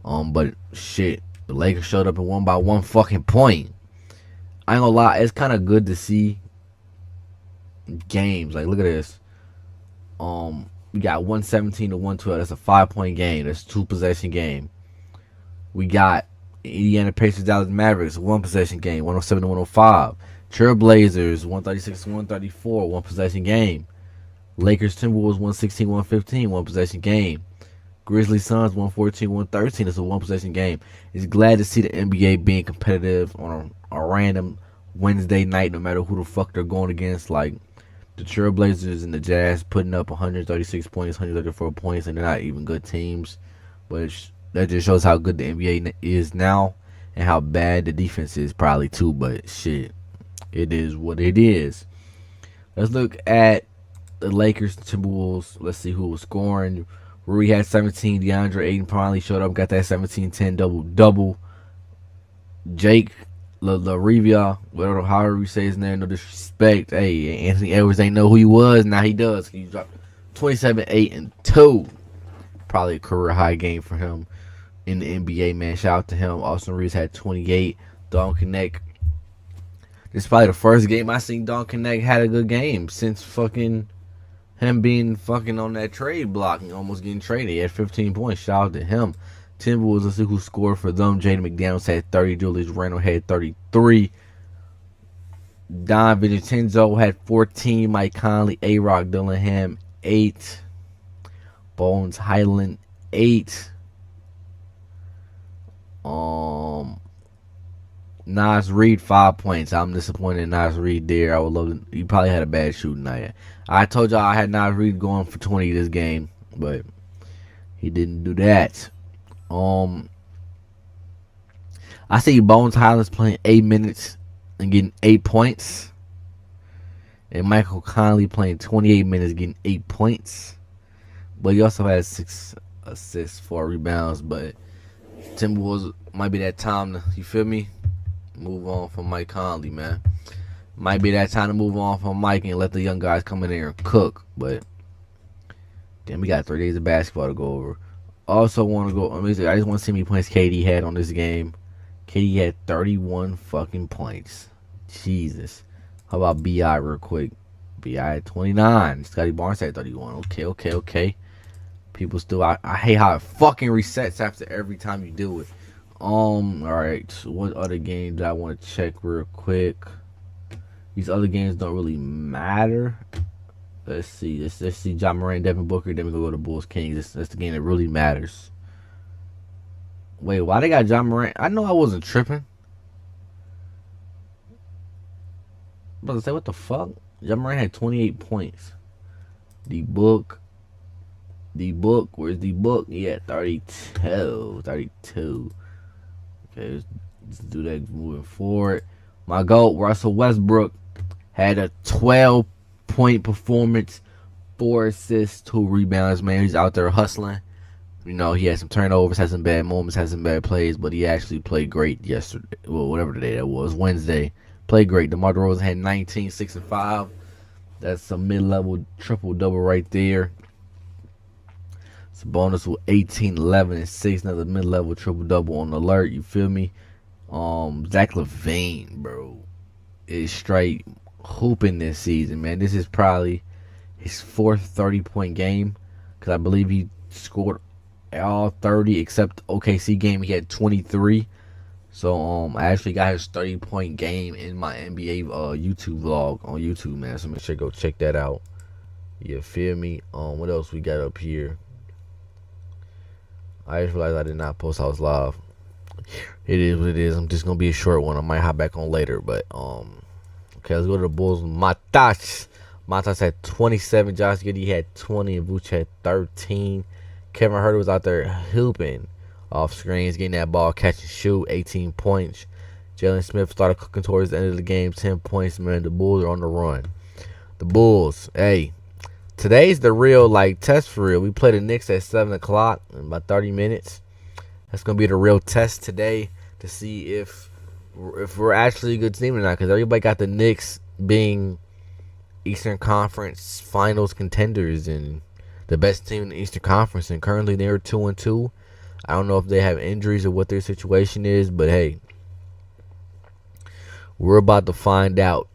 But shit, the Lakers showed up and won by 1 fucking point. I ain't gonna lie, it's kind of good to see games. Like, look at this. We got 117 to 112. That's a 5-point game. That's a 2-possession game. We got Indiana Pacers, Dallas Mavericks, 1-possession game, 107 to 105. Trailblazers, 136 to 134, 1-possession game. Lakers Timberwolves, 116 115, 1-possession game. Grizzlies Suns, 114 113. It's a 1-possession game. It's glad to see the NBA being competitive on a random Wednesday night, no matter who the fuck they're going against. Like the Trailblazers and the Jazz putting up 136 points, 134 points, and they're not even good teams. But that just shows how good the NBA is now and how bad the defense is probably too. But shit, it is what it is. Let's look at the Lakers Timberwolves. Let's see who was scoring. Rui had 17. DeAndre Ayton finally showed up, got that 17-10 double-double. Jake LaRivia, whatever, however you say his name, no disrespect. Hey, Anthony Edwards ain't know who he was. Now he does. He dropped 27, 8, and 2. Probably a career high game for him in the NBA, man. Shout out to him. Austin Reeves had 28. Don Connect. This is probably the first game I seen Don Connect had a good game since fucking him being fucking on that trade block and almost getting traded. He had 15 points. Shout out to him. Timberwolves, let's see who scored for them. Jaden McDaniels had 30. Julius Randle had 33. Don Vincenzo had 14. Mike Conley, A-Rock Dillingham, 8. Bones Highland, 8. Nas Reed, 5 points. I'm disappointed in Nas Reed there. I would love to. He probably had a bad shooting night. I told y'all I had Nas Reed going for 20 this game, but he didn't do that. I see Bones Highlands playing 8 minutes and getting 8 points, and Michael Conley playing 28 minutes getting 8 points. But he also had 6 assists, 4 rebounds. But Timberwolves might be that time to, you feel me, move on from Mike Conley, man. Might be that time to move on from Mike and let the young guys come in there and cook. But then we got 3 days of basketball to go over. Also want to go. I just want to see how many points KD had on this game. KD had 31 fucking points. Jesus. How about BI real quick? BI had 29. Scotty Barnes had 31. Okay. People still. I hate how it fucking resets after every time you do it. Alright. So what other games I want to check real quick? These other games don't really matter. Let's see. Let's see Ja Morant, Devin Booker. Then we go to Bulls Kings. That's the game that really matters. Wait, why they got Ja Morant? I know I wasn't tripping. I was about to say, what the fuck? Ja Morant had 28 points. The book. The book. Where's the book? Yeah, 32. 32. Okay, let's do that moving forward. My GOAT, Russell Westbrook, had a 12-point performance, 4 assists, 2 rebounds. Man, he's out there hustling. You know, he had some turnovers, had some bad moments, had some bad plays, but he actually played great yesterday. Well, whatever the day that was, Wednesday. Played great. DeMar DeRozan had 19, 6, and 5. That's a mid-level triple-double right there. Sabonis with 18, 11, and 6. Another mid-level triple-double on alert. You feel me? Zach LaVine, bro, is straight hooping this season, man. This is probably his 4th 30-point game, because I believe he scored all 30 except OKC game. He had 23. So I actually got his 30-point game in my NBA YouTube vlog on YouTube, man. So make sure to go check that out. You feel me? What else we got up here? I just realized I did not post House Live. It is what it is. I'm just gonna be a short one. I might hop back on later, but okay, let's go to the Bulls. Matas had 27. Josh Giddey had 20, and Vooch had 13. Kevin Huerter was out there hooping off screens, getting that ball, catch and shoot, 18 points. Jalen Smith started cooking towards the end of the game, 10 points. Man, the Bulls are on the run. The Bulls, hey, today's the real test for real. We play the Knicks at 7 o'clock in about 30 minutes. That's gonna be the real test today to see if we're actually a good team or not. Because everybody got the Knicks being Eastern Conference Finals contenders and the best team in the Eastern Conference, and currently they're 2-2. I don't know if they have injuries or what their situation is, but hey, we're about to find out.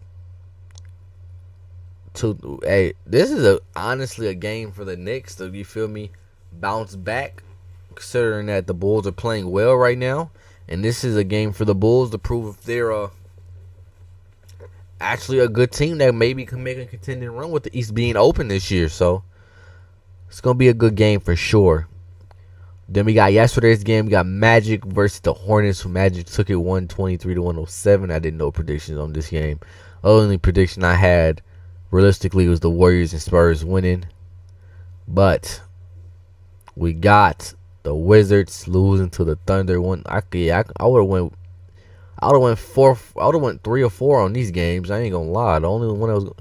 Hey, this is honestly a game for the Knicks to, you feel me, bounce back, considering that the Bulls are playing well right now, and this is a game for the Bulls to prove if they're actually a good team that maybe can make a contending run with the East being open this year. So it's gonna be a good game for sure. Then we got yesterday's game. We got Magic versus the Hornets. Magic took it 123 to 107. I didn't know predictions on this game. The only prediction I had realistically was the Warriors and Spurs winning. But we got the Wizards losing to the Thunder. I would have went 3 or 4 on these games. I ain't gonna lie. The only one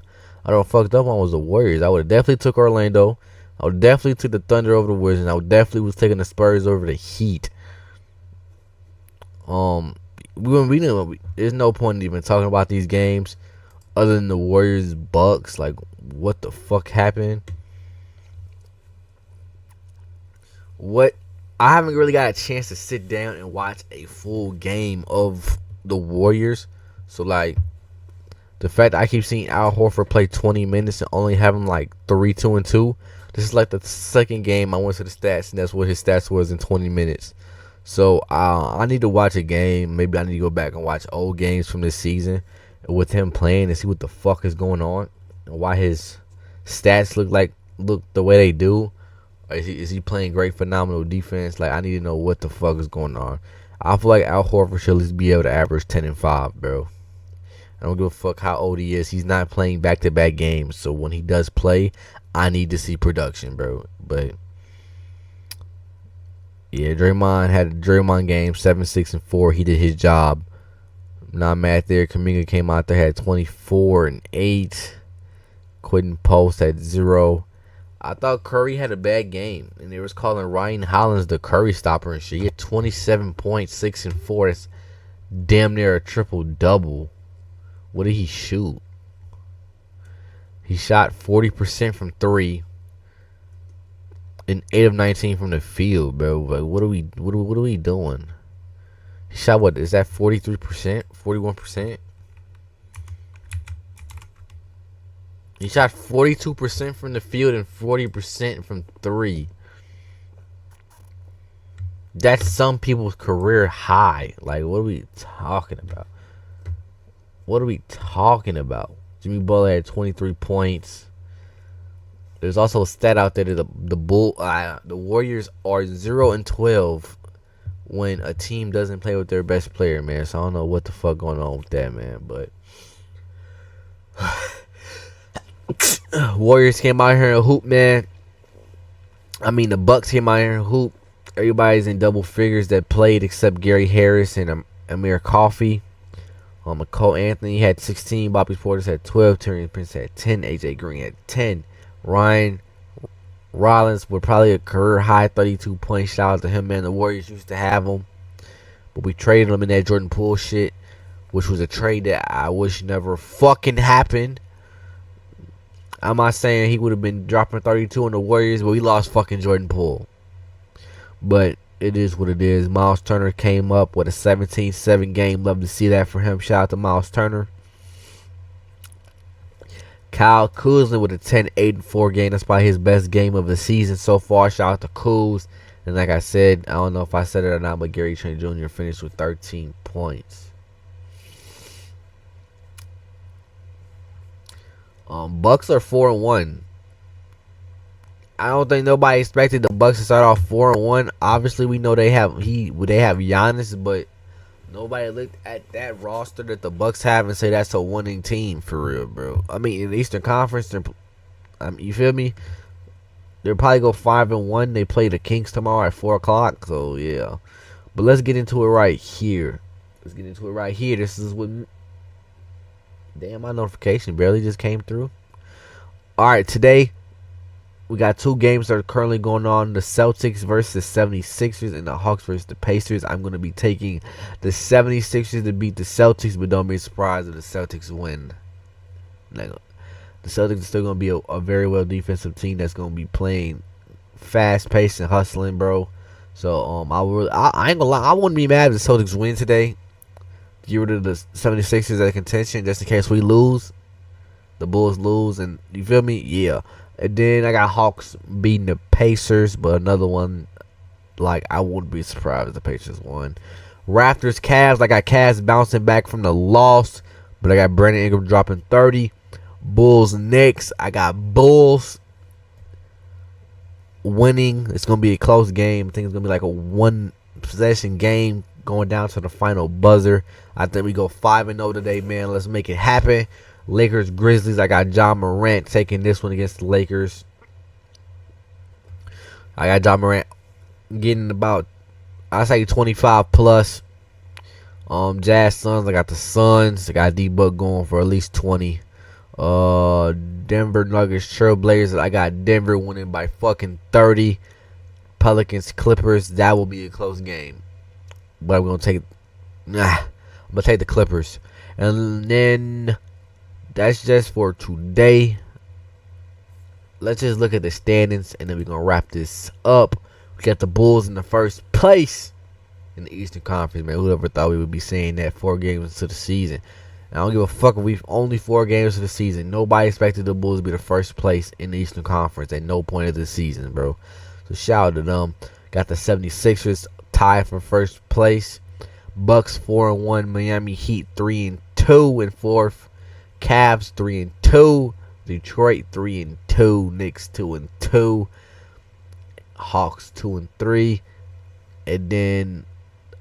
I fucked up on was the Warriors. I would have definitely took Orlando. I would definitely took the Thunder over the Wizards. I would definitely was taking the Spurs over the Heat. There's no point in even talking about these games other than the Warriors Bucks. Like, what the fuck happened? I haven't really got a chance to sit down and watch a full game of the Warriors. So the fact that I keep seeing Al Horford play 20 minutes and only have him 3-2-2. This is the second game I went to the stats, and that's what his stats was in 20 minutes. So I need to watch a game. Maybe I need to go back and watch old games from this season with him playing and see what the fuck is going on and why his stats look the way they do. Or is he playing great, phenomenal defense? I need to know what the fuck is going on. I feel like Al Horford should at least be able to average 10 and 5, bro. I don't give a fuck how old he is. He's not playing back-to-back games. So when he does play, I need to see production, bro. But yeah, Draymond had a Draymond game, 7, 6, and 4. He did his job. I'm not mad there. Kuminga came out there, had 24 and 8. Quentin Post had 0. I thought Curry had a bad game, and they was calling Ryan Hollins the Curry stopper and shit. He had 27 points, 6 and 4. That's damn near a triple-double. What did he shoot? He shot 40% from 3 and 8 of 19 from the field, bro. What are we doing? He shot what? Is that 43%? 41%? He shot 42% from the field and 40% from 3. That's some people's career high. What are we talking about? Jimmy Butler had 23 points. There's also a stat out there that the Warriors are 0-12 when a team doesn't play with their best player, man. So I don't know what the fuck going on with that, man. But Warriors came out here and hoop, man. I mean, the Bucks hit my hoop. Everybody's in double figures that played except Gary Harris and Amir Coffey. Cole Anthony had 16. Bobby Portis had 12. Taurean Prince had 10. AJ Green had 10. Ryan Rollins with probably a career high 32 points. Shout out to him, man. The Warriors used to have him, but we traded him in that Jordan Poole shit, which was a trade that I wish never fucking happened. I'm not saying he would have been dropping 32 on the Warriors, but we lost fucking Jordan Poole. But it is what it is. Miles Turner came up with a 17-7 game. Love to see that for him. Shout out to Miles Turner. Kyle Kuzma with a 10-8-4 game. That's probably his best game of the season so far. Shout out to Kuz. And like I said, I don't know if I said it or not, but Gary Trent Jr. finished with 13 points. Bucks are 4-1. I don't think nobody expected the Bucks to start off 4-1. Obviously, we know they have Giannis, but nobody looked at that roster that the Bucks have and say that's a winning team for real, bro. I mean, in the Eastern Conference, you feel me? They'll probably go 5-1. They play the Kings tomorrow at 4:00. So yeah, but let's get into it right here. This is what. Damn, my notification barely just came through. All right, today we got two games that are currently going on. The Celtics versus 76ers and the Hawks versus the Pacers. I'm going to be taking the 76ers to beat the Celtics, but don't be surprised if the Celtics win. The Celtics are still going to be a very well defensive team that's going to be playing fast-paced and hustling, bro. So I ain't going to lie. I wouldn't be mad if the Celtics win today. Get rid of the 76ers at contention just in case we lose. The Bulls lose, and you feel me? Yeah. And then I got Hawks beating the Pacers, but another one, like, I wouldn't be surprised if the Pacers won. Raptors, Cavs, I got Cavs bouncing back from the loss, but I got Brandon Ingram dropping 30. Bulls, Knicks, I got Bulls winning. It's going to be a close game. I think it's going to be like a one-possession game going down to the final buzzer. I think we go 5-0 today, man. Let's make it happen. Lakers, Grizzlies. I got John Morant taking this one against the Lakers. I got John Morant getting about, I say 25 plus. Jazz Suns. I got the Suns. I got D-Book going for at least 20. Denver Nuggets, Trailblazers. I got Denver winning by fucking 30. Pelicans, Clippers. That will be a close game, but I'm gonna take the Clippers. And then that's just for today. Let's just look at the standings, and then we're going to wrap this up. We got the Bulls in the first place in the Eastern Conference, man. Whoever thought we would be saying that 4 games into the season. And I don't give a fuck if we've only 4 games of the season. Nobody expected the Bulls to be the first place in the Eastern Conference at no point of the season, bro. So shout out to them. Got the 76ers tied for first place. Bucks 4-1. Miami Heat 3-2 in fourth. Cavs 3-2. Detroit 3-2. Knicks 2-2. Hawks 2-3. And then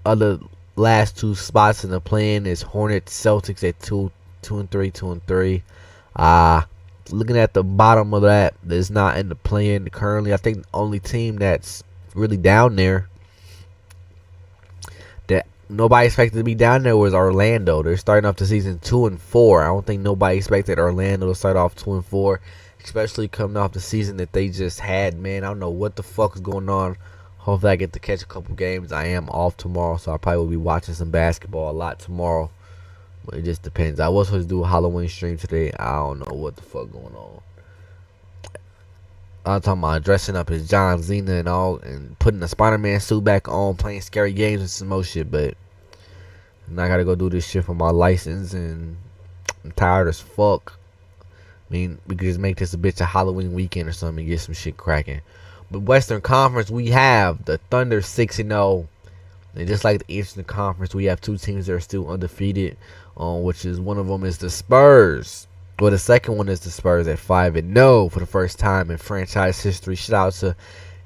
other last 2 spots in the play-in is Hornets, Celtics at 2-3. Looking at the bottom of that's not in the play-in currently. I think the only team that's really down there that nobody expected to be down there was Orlando. They're starting off the season 2-4. I don't think nobody expected Orlando to start off 2-4, especially coming off the season that they just had. Man, I don't know what the fuck is going on. Hopefully I get to catch a couple games. I am off tomorrow, so I probably will be watching some basketball a lot tomorrow. But it just depends. I was supposed to do a Halloween stream today. I don't know what the fuck going on. I'm talking about dressing up as John Cena and all, and putting the Spider-Man suit back on, playing scary games and some more shit. But now I gotta go do this shit for my license, and I'm tired as fuck. I mean, we could just make this a bitch a Halloween weekend or something and get some shit cracking. But Western Conference, we have the Thunder 6-0. And just like the Eastern Conference, we have 2 teams that are still undefeated, which is one of them is the Spurs. Well, the second one is the Spurs at 5-0 for the first time in franchise history. Shout out to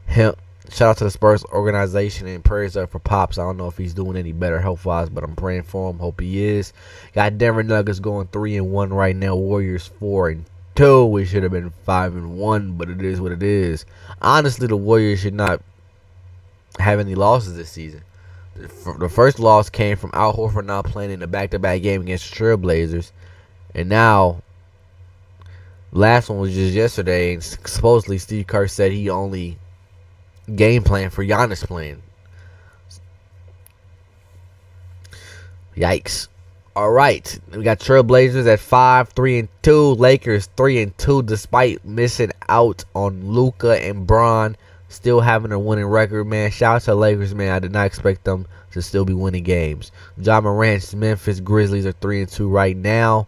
him. Shout out to the Spurs organization, and prayers up for Pops. I don't know if he's doing any better health-wise, but I'm praying for him. Hope he is. Got Denver Nuggets going 3-1 right now. Warriors 4-2. 2. We should have been 5-1, but it is what it is. Honestly, the Warriors should not have any losses this season. The first loss came from Al Horford not playing in the back-to-back game against the Trailblazers, and now last one was just yesterday. And supposedly Steve Kerr said he only game plan for Giannis playing. Yikes. All right, we got Trailblazers at 5-3-2. Lakers 3-2, despite missing out on Luka and Bron still having a winning record. Man, shout out to the Lakers, man. I did not expect them to still be winning games. Ja Morant's Memphis Grizzlies are 3-2 right now.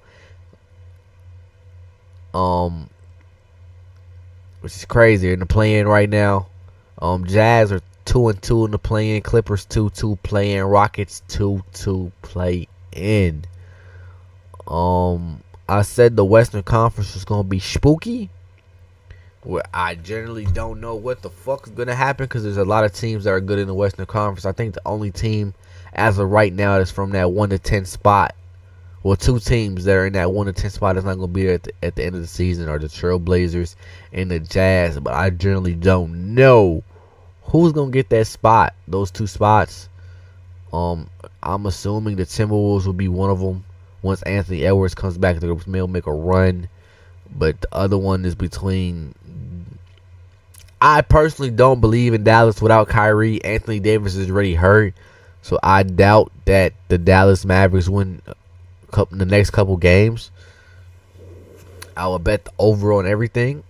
Which is crazy. They're in the play-in right now. Jazz are 2-2 in the play-in. Clippers 2-2 play-in. Rockets 2-2 play-in. I said the Western Conference was gonna be spooky, where I generally don't know what the fuck is gonna happen because there's a lot of teams that are good in the Western Conference. I think the only team as of right now that's from that 1 to 10 spot, well, 2 teams that are in that 1 to 10 spot that's not gonna be there at the end of the season are the Trailblazers and the Jazz. But I generally don't know who's gonna get that spot, those 2 spots. I'm assuming the Timberwolves will be one of them. Once Anthony Edwards comes back, they'll make a run. But the other one is between. I personally don't believe in Dallas without Kyrie. Anthony Davis is already hurt, so I doubt that the Dallas Mavericks win the next couple games. I will bet the over on everything.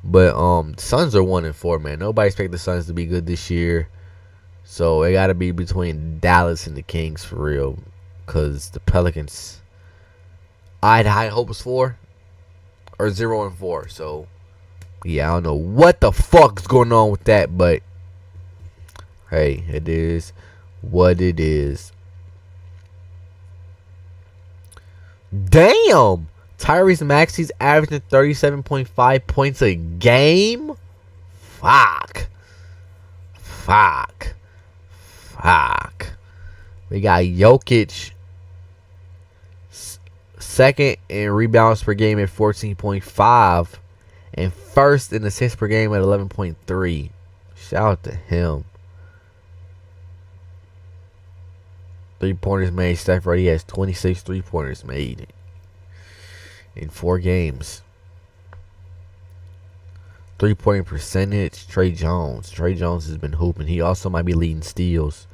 But Suns are 1-4, man. Nobody expect the Suns to be good this year, so it got to be between Dallas and the Kings for real. Cause the Pelicans, I had high hopes for, or 0-4. So yeah, I don't know what the fuck's going on with that, but hey, it is what it is. Damn, Tyrese Maxey's averaging 37.5 points a game. Fuck. We got Jokic second in rebounds per game at 14.5 and first in assists per game at 11.3. Shout out to him. 3-pointers made. Steph already has 26 3-pointers made in 4 games. 3-point percentage, Trey Jones. Trey Jones has been hooping. He also might be leading steals.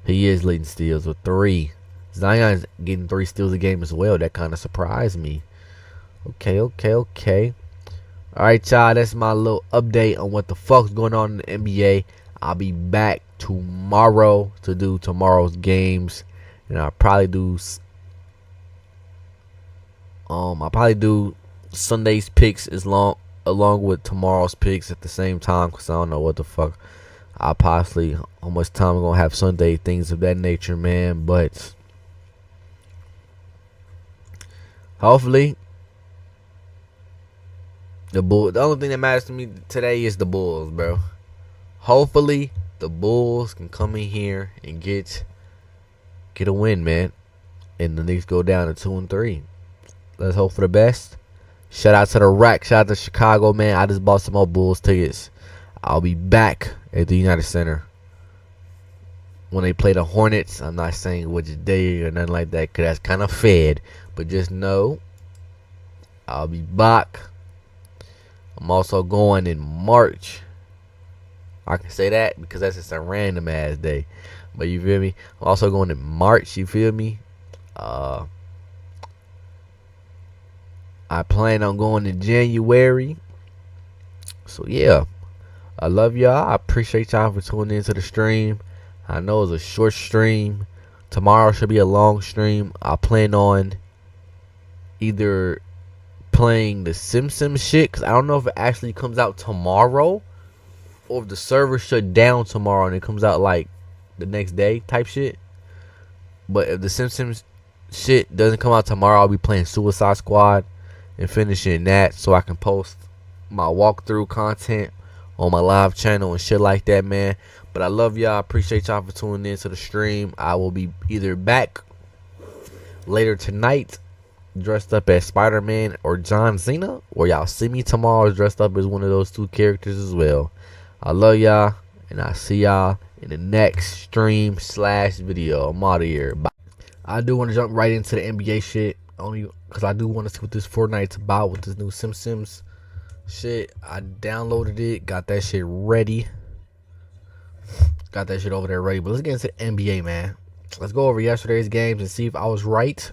He is leading steals with 3. Zion's getting 3 steals a game as well. That kind of surprised me. Okay. Alright, y'all. That's my little update on what the fuck's going on in the NBA. I'll be back tomorrow to do tomorrow's games. And I'll probably do Sunday's picks along with tomorrow's picks at the same time, because I don't know what the fuck how much time I'm gonna have Sunday, things of that nature, man. But hopefully the only thing that matters to me today is the Bulls, bro. Hopefully the Bulls can come in here and get a win, man, and the Knicks go down to 2-3. Let's hope for the best. Shout out to the Rack. Shout out to Chicago, man. I just bought some more Bulls tickets. I'll be back at the United Center when they play the Hornets. I'm not saying which day or nothing like that, because that's kind of fed. But just know I'll be back. I'm also going in March. I can say that because that's just a random ass day. But you feel me? I'm also going in March. You feel me? I plan on going in January. So yeah, I love y'all. I appreciate y'all for tuning into the stream. I know it's a short stream. Tomorrow should be a long stream. I plan on either playing the Simpsons shit, because I don't know if it actually comes out tomorrow, or if the server shut down tomorrow and it comes out like the next day type shit. But if the Simpsons shit doesn't come out tomorrow, I'll be playing Suicide Squad and finishing that so I can post my walkthrough content on my live channel and shit like that, man. But I love y'all. Appreciate y'all for tuning in to the stream. I will be either back later tonight dressed up as Spider-Man or John Cena, or y'all see me tomorrow dressed up as one of those two characters as well. I love y'all, and I'll see y'all in the next stream/video. I'm out of here. Bye. I do want to jump right into the NBA shit, only because I do want to see what this Fortnite's about with this new Sims shit. I downloaded it, got that shit ready. Got that shit over there ready. But let's get into the NBA, man. Let's go over yesterday's games and see if I was right.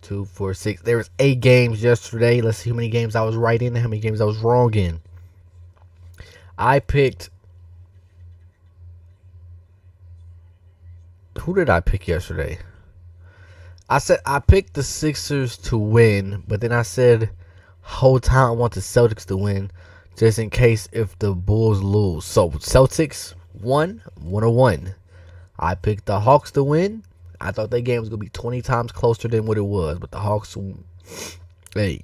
2, 4, 6. There was 8 games yesterday. Let's see how many games I was right in and how many games I was wrong in. I picked... Who did I pick yesterday? I said I picked the Sixers to win, but then I said whole time I want the Celtics to win, just in case if the Bulls lose. So Celtics won, 101. I picked the Hawks to win. I thought that game was gonna be 20 times closer than what it was, but the Hawks, hey.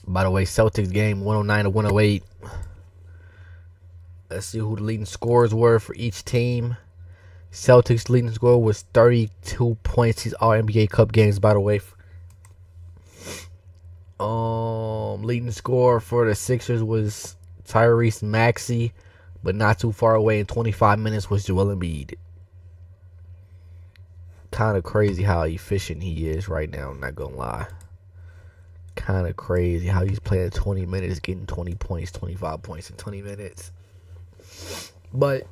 By the way, Celtics game 109 to 108. Let's see who the leading scorers were for each team. Celtics leading scorer was 32 points. These are NBA Cup games, by the way. Leading scorer for the Sixers was Tyrese Maxey, but not too far away in 25 minutes was Joel Embiid. Kind of crazy how efficient he is right now, I'm not gonna lie. Kind of crazy how he's playing 20 minutes, getting 20 points, 25 points in 20 minutes. But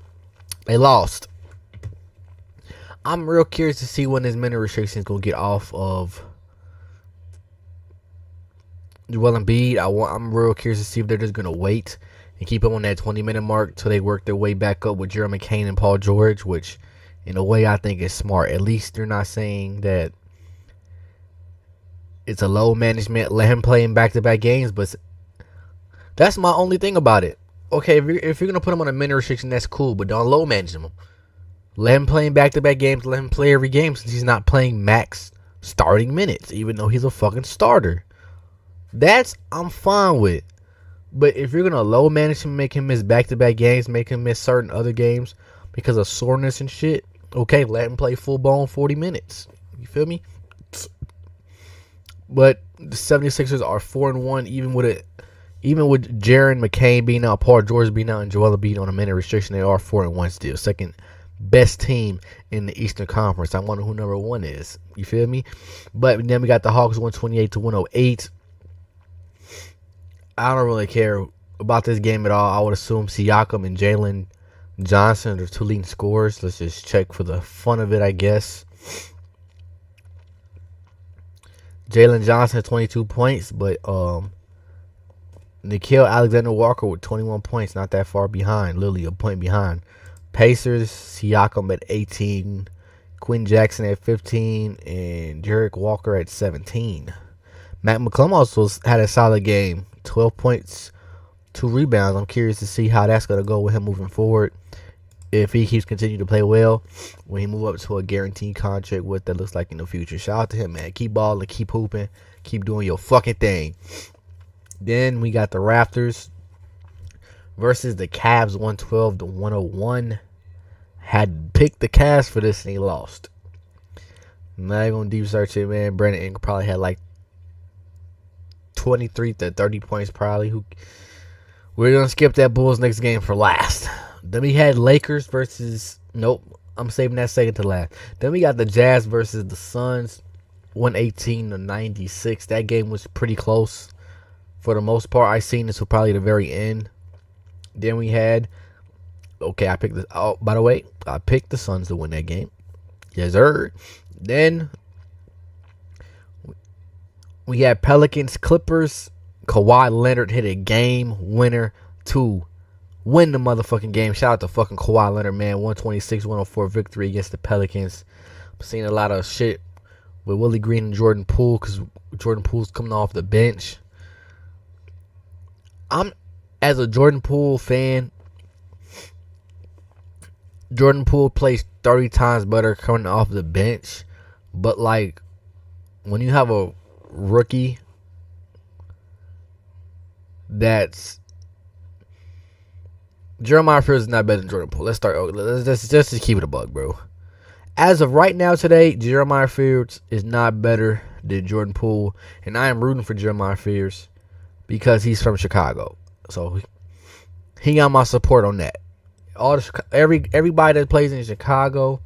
they lost. I'm real curious to see when this minute restriction is gonna get off of Joel Embiid. I'm real curious to see if they're just gonna wait and keep him on that 20-minute mark till they work their way back up with Jeremy McCain and Paul George, which in a way I think is smart. At least they're not saying that it's a low management. Let him play in back-to-back games, but that's my only thing about it. Okay, if you're gonna put him on a minute restriction, that's cool, but don't low manage him. Let him play in back-to-back games. Let him play every game since he's not playing max starting minutes, even though he's a fucking starter. I'm fine with. But if you're gonna low manage him, make him miss back-to-back games, make him miss certain other games because of soreness and shit, okay, let him play full-blown 40 minutes. You feel me? But the 76ers are 4-1, even with Jaren McCain being out, Paul George being out, and Joel Embiid on a minute restriction. They are 4-1 still. Second best team in the Eastern Conference. I wonder who number 1 is. You feel me? But then we got the Hawks 128 to 108. I don't really care about this game at all. I would assume Siakam and Jalen Johnson are 2 leading scorers. Let's just check for the fun of it, I guess. Jalen Johnson 22 points, but Nickeil Alexander-Walker with 21 points, not that far behind. Literally a point behind. Pacers, Siakam at 18, Quinn Jackson at 15, and Jarek Walker at 17. Matt McClung also had a solid game. 12 points, 2 rebounds. I'm curious to see how that's going to go with him moving forward. If he keeps continuing to play well, when he move up to a guaranteed contract, what that looks like in the future. Shout out to him, man. Keep balling, keep hooping, keep doing your fucking thing. Then we got the Raptors versus the Cavs, 112 to 101. Had picked the Cavs for this and he lost. I'm not even gonna deep search it, man. Brandon Ingram probably had like 23 to 30 points probably. We're gonna skip that Bulls next game for last. Then we had Lakers versus, nope, I'm saving that second to last. Then we got the Jazz versus the Suns, 118 to 96. That game was pretty close for the most part. I seen this till probably the very end. Then we had, okay, I picked this. Oh, by the way, I picked the Suns to win that game. Yes, sir. Then we had Pelicans Clippers. Kawhi Leonard hit a game winner to win the motherfucking game. Shout out to fucking Kawhi Leonard, man. 126-104 victory against the Pelicans. I'm seeing a lot of shit with Willie Green and Jordan Poole because Jordan Poole's coming off the bench. As a Jordan Poole fan, Jordan Poole plays 30 times better coming off the bench. But, like, when you have a rookie that's... Jeremiah Fields is not better than Jordan Poole. Let's just keep it a bug, bro. As of right now today, Jeremiah Fears is not better than Jordan Poole, and I am rooting for Jeremiah Fears because he's from Chicago. So he got my support on that. Everybody that plays in Chicago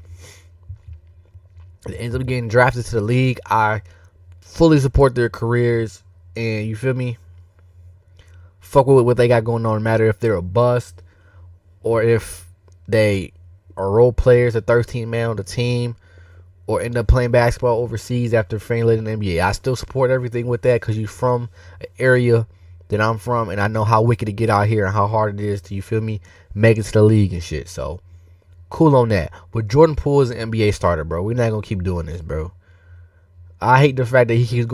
that ends up getting drafted to the league, I fully support their careers, and you feel me? Fuck with what they got going on, no matter if they're a bust or if they are role players, a 13 man on the team, or end up playing basketball overseas after failing in the NBA. I still support everything with that because you're from an area that I'm from, and I know how wicked to get out here and how hard it is to, you feel me, make it to the league and shit. So cool on that. But Jordan Poole is an NBA starter, bro. We're not gonna keep doing this, bro. I hate the fact that he keeps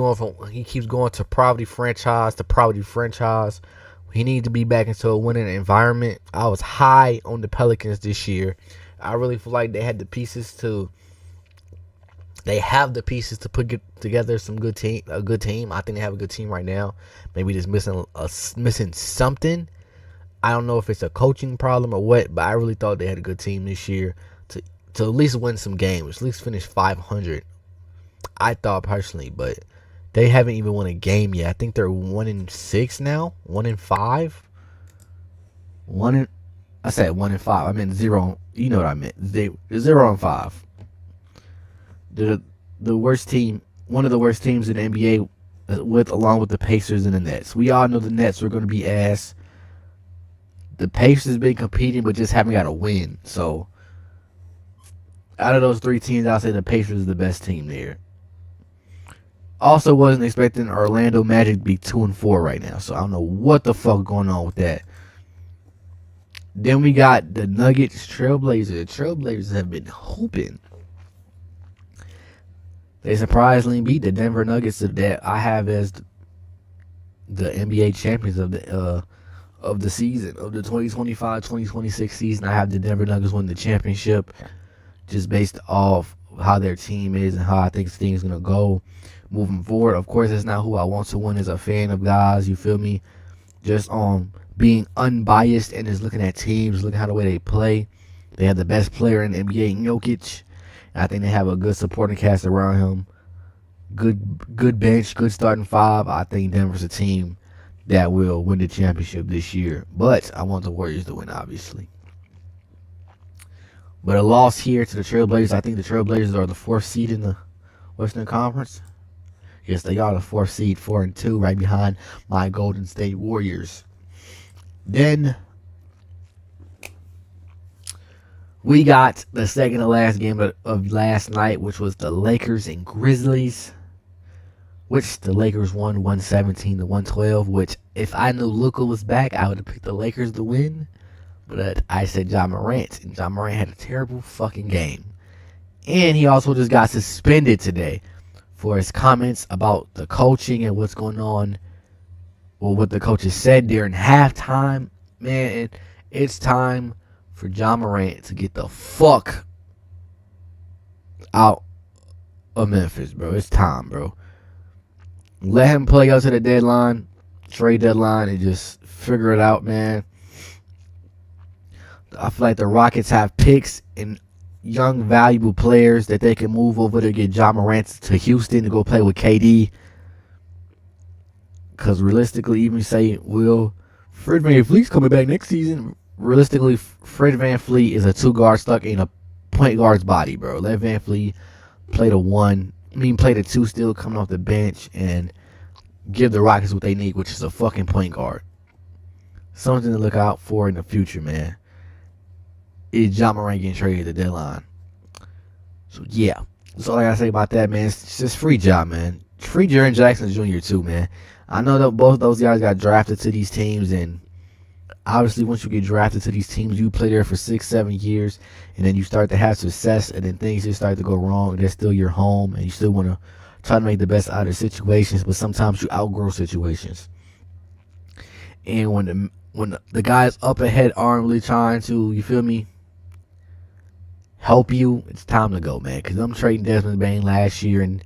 going to poverty franchise to poverty franchise. He needs to be back into a winning environment. I was high on the Pelicans this year. I really feel like they have the pieces to put together a good team. I think they have a good team right now. Maybe just missing something. I don't know if it's a coaching problem or what, but I really thought they had a good team this year to at least win some games, at least finish 500. I thought personally, but they haven't even won a game yet. I think they're 1-6 now, 1-5. I said 1-5. I meant 0. You know what I meant? 0-5. The worst team, one of the worst teams in the NBA, along with the Pacers and the Nets. We all know the Nets were going to be ass. The Pacers been competing, but just haven't got a win. So, out of those three teams, I'll say the Pacers is the best team there. Also, wasn't expecting Orlando Magic to be 2-4 right now. So, I don't know what the fuck going on with that. Then we got the Nuggets, Trailblazers. The Trailblazers have been hooping. They surprisingly beat the Denver Nuggets that I have as the NBA champions of the season, of the 2025-2026 season. I have the Denver Nuggets win the championship just based off how their team is and how I think the team is going to go moving forward. Of course, it's not who I want to win as a fan of guys, you feel me? Just being unbiased and just looking at teams, looking at the way they play. They have the best player in the NBA, Jokic. I think they have a good supporting cast around him. Good bench, good starting five. I think Denver's a team that will win the championship this year. But I want the Warriors to win, obviously. But a loss here to the Trailblazers. I think the Trailblazers are the 4th seed in the Western Conference. Yes, they are the 4th seed, 4-2, right behind my Golden State Warriors. Then we got the second to last game of last night, which was the Lakers and Grizzlies, which the Lakers won 117-112, which if I knew Luka was back, I would have picked the Lakers to win. But I said Ja Morant, and Ja Morant had a terrible fucking game. And he also just got suspended today for his comments about the coaching and what's going on, or what the coaches said during halftime. Man, it's time for Ja Morant to get the fuck out of Memphis, bro. It's time, bro. Let him play up to the deadline, trade deadline, and just figure it out, man. I feel like the Rockets have picks and young, valuable players that they can move over to get Ja Morant to Houston to go play with KD. Because realistically, even say, Fred VanVleet's coming back next season. Realistically, Fred VanVleet is a 2-guard stuck in a point guard's body, bro. Let VanVleet play the 2 still coming off the bench and give the Rockets what they need, which is a fucking point guard. Something to look out for in the future, man. Is Ja Morant getting traded at the deadline? So, yeah. That's all I gotta say about that, man. It's just free Ja, man. Free Jaren Jackson Jr. too, man. I know that both those guys got drafted to these teams, and obviously once you get drafted to these teams, you play there for 6-7 years, and then you start to have success, and then things just start to go wrong. That's still your home, and you still want to try to make the best out of situations, but sometimes you outgrow situations. And when the guys up ahead aren't really trying to, you feel me, help you, it's time to go, man. Because I'm trading Desmond Bane last year and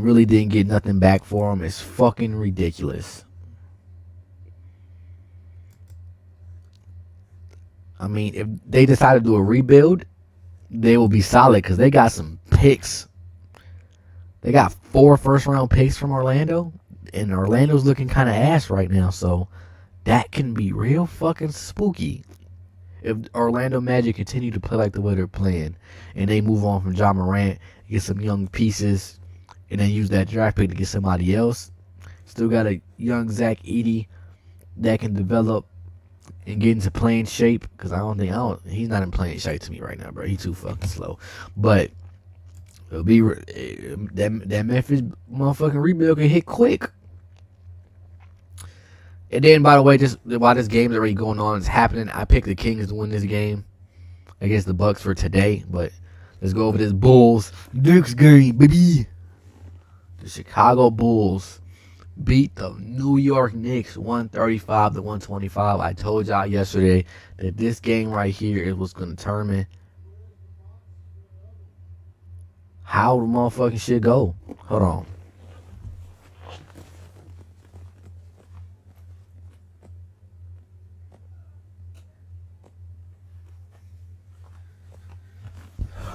really didn't get nothing back for him. It's fucking ridiculous. I mean, if they decide to do a rebuild, they will be solid because they got some picks. They got 4 first-round picks from Orlando, and Orlando's looking kind of ass right now, so that can be real fucking spooky if Orlando Magic continue to play like the way they're playing, and they move on from Ja Morant, get some young pieces, and then use that draft pick to get somebody else. Still got a young Zach Edey that can develop and get into playing shape, because he's not in playing shape to me right now, bro. He's too fucking slow. But it'll be that Memphis motherfucking rebuild can hit quick. And then, by the way, just while this game's already going on, it's happening, I picked the Kings to win this game against the Bucks for today. But let's go over this Bulls Knicks game, baby. The Chicago Bulls beat the New York Knicks 135-125. I told y'all yesterday that this game right here is what's going to determine how the motherfucking shit go. Hold on.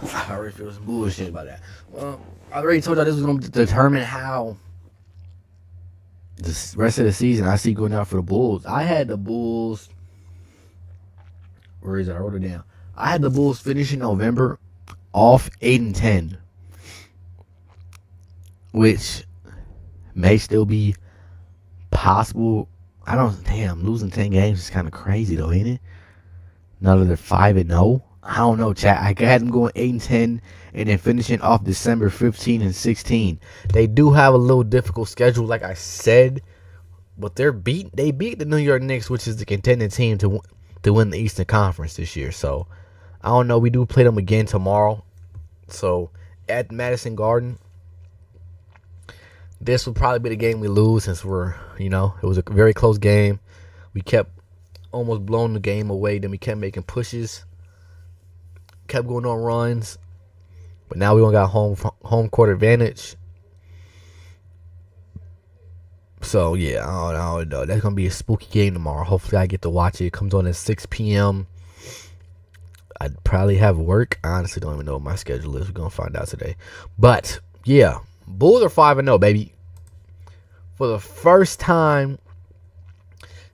I already feel some bullshit about that. Well, I already told y'all this was going to determine how the rest of the season I see going out for the Bulls. I had the Bulls. Where is it? I wrote it down. I had the Bulls finishing November off 8-10, which may still be possible. Losing 10 games is kind of crazy though, ain't it? Now that they're 5-0. I don't know, chat. I had them going 8-10 and then finishing off December 15-16. They do have a little difficult schedule, like I said, but they beat the New York Knicks, which is the contending team to win the Eastern Conference this year. So I don't know. We do play them again tomorrow. So at Madison Garden, this will probably be the game we lose, since it was a very close game. We kept almost blowing the game away. Then we kept making pushes. Kept going on runs, but now we don't got home court advantage. So yeah, I don't know. That's gonna be a spooky game tomorrow. Hopefully, I get to watch it. It comes on at 6 p.m. I'd probably have work. I honestly don't even know what my schedule is. We're gonna find out today. But yeah, Bulls are 5-0, baby. For the first time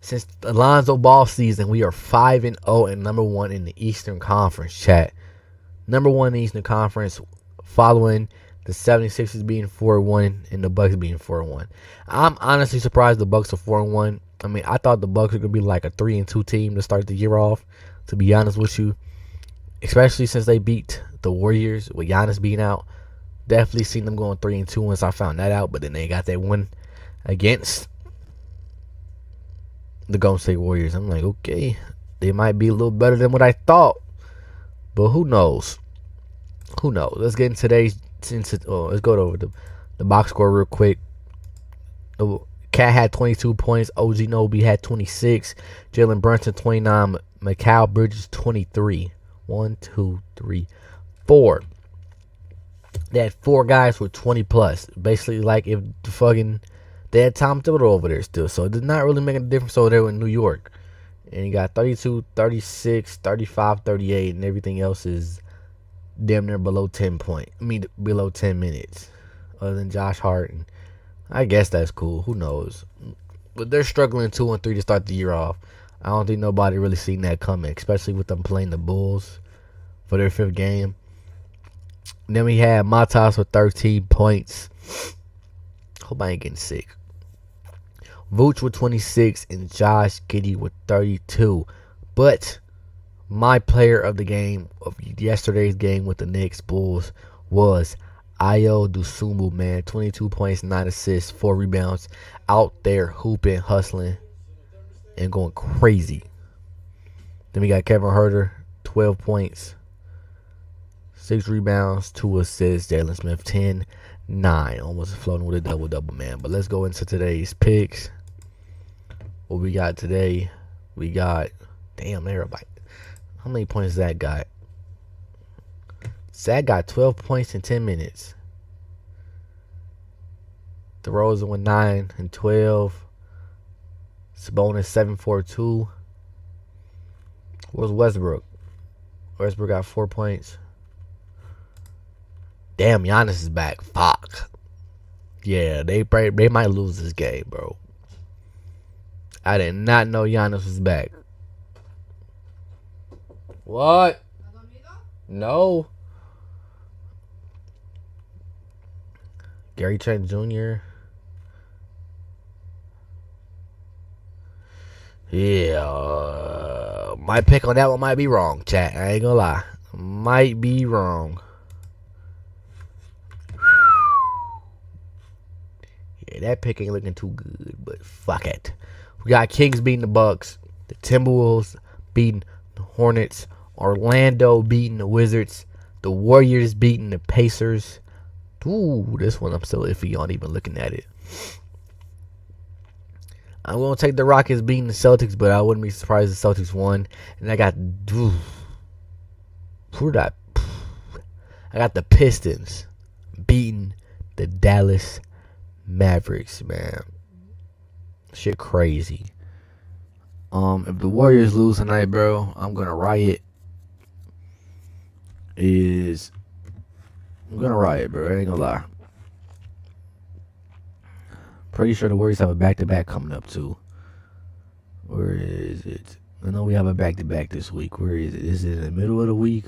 since the Lonzo Ball season, we are 5-0 and number 1 in the Eastern Conference, chat. Number 1 in the Eastern Conference, following the 76ers being 4-1 and the Bucks being 4-1. I'm honestly surprised the Bucks are 4-1. I mean, I thought the Bucks were gonna be like a 3-2 team to start the year off, to be honest with you. Especially since they beat the Warriors with Giannis being out. Definitely seen them going 3-2 once I found that out, but then they got that win against the Golden State Warriors. I'm like, okay, they might be a little better than what I thought, but who knows? Who knows? Let's get into let's go over the box score real quick. Cat had 22 points. OG Nobi had 26. Jalen Brunson 29. Mikal Bridges 23. 1, 2, 3, 4. They had 4 guys with 20 plus. Basically, like if they had Tom Thibodeau over there still. So it did not really make a difference over there in New York. And he got 32, 36, 35, 38, and everything else is damn near below 10 below 10 minutes. Other than Josh Hart. And I guess that's cool. Who knows? But they're struggling 2-3 to start the year off. I don't think nobody really seen that coming, especially with them playing the Bulls for their 5th game. And then we had Matas with 13 points. Hope I ain't getting sick. Vooch with 26 and Josh Giddey with 32. But my player of the game, of yesterday's game with the Knicks Bulls, was Ayo Dosunmu, man. 22 points, 9 assists, 4 rebounds. Out there hooping, hustling, and going crazy. Then we got Kevin Huerter, 12 points, 6 rebounds, 2 assists. Jalen Smith, 10, 9. Almost floating with a double-double, man. But let's go into today's picks. What we got today? We got, damn, everybody. How many points Zach got? Zach got 12 points in 10 minutes. DeRozan with 9 and 12. Sabonis 7-4-2. Where's Westbrook? Westbrook got 4 points. Damn, Giannis is back. Fuck. Yeah, they might lose this game, bro. I did not know Giannis was back. What? No. Gary Trent Jr. Yeah. My pick on that one might be wrong, chat. I ain't gonna lie. Might be wrong. Yeah, that pick ain't looking too good, but fuck it. We got Kings beating the Bucks, the Timberwolves beating the Hornets, Orlando beating the Wizards, the Warriors beating the Pacers. Ooh, this one I'm still iffy on even looking at it. I'm going to take the Rockets beating the Celtics, but I wouldn't be surprised if the Celtics won. And I got... Who did I got the Pistons beating the Dallas Mavericks, man. Shit crazy. If the Warriors lose tonight, bro, I'm going to riot. I'm going to riot, bro. I ain't going to lie. Pretty sure the Warriors have a back-to-back coming up, too. Where is it? I know we have a back-to-back this week. Where is it? Is it in the middle of the week?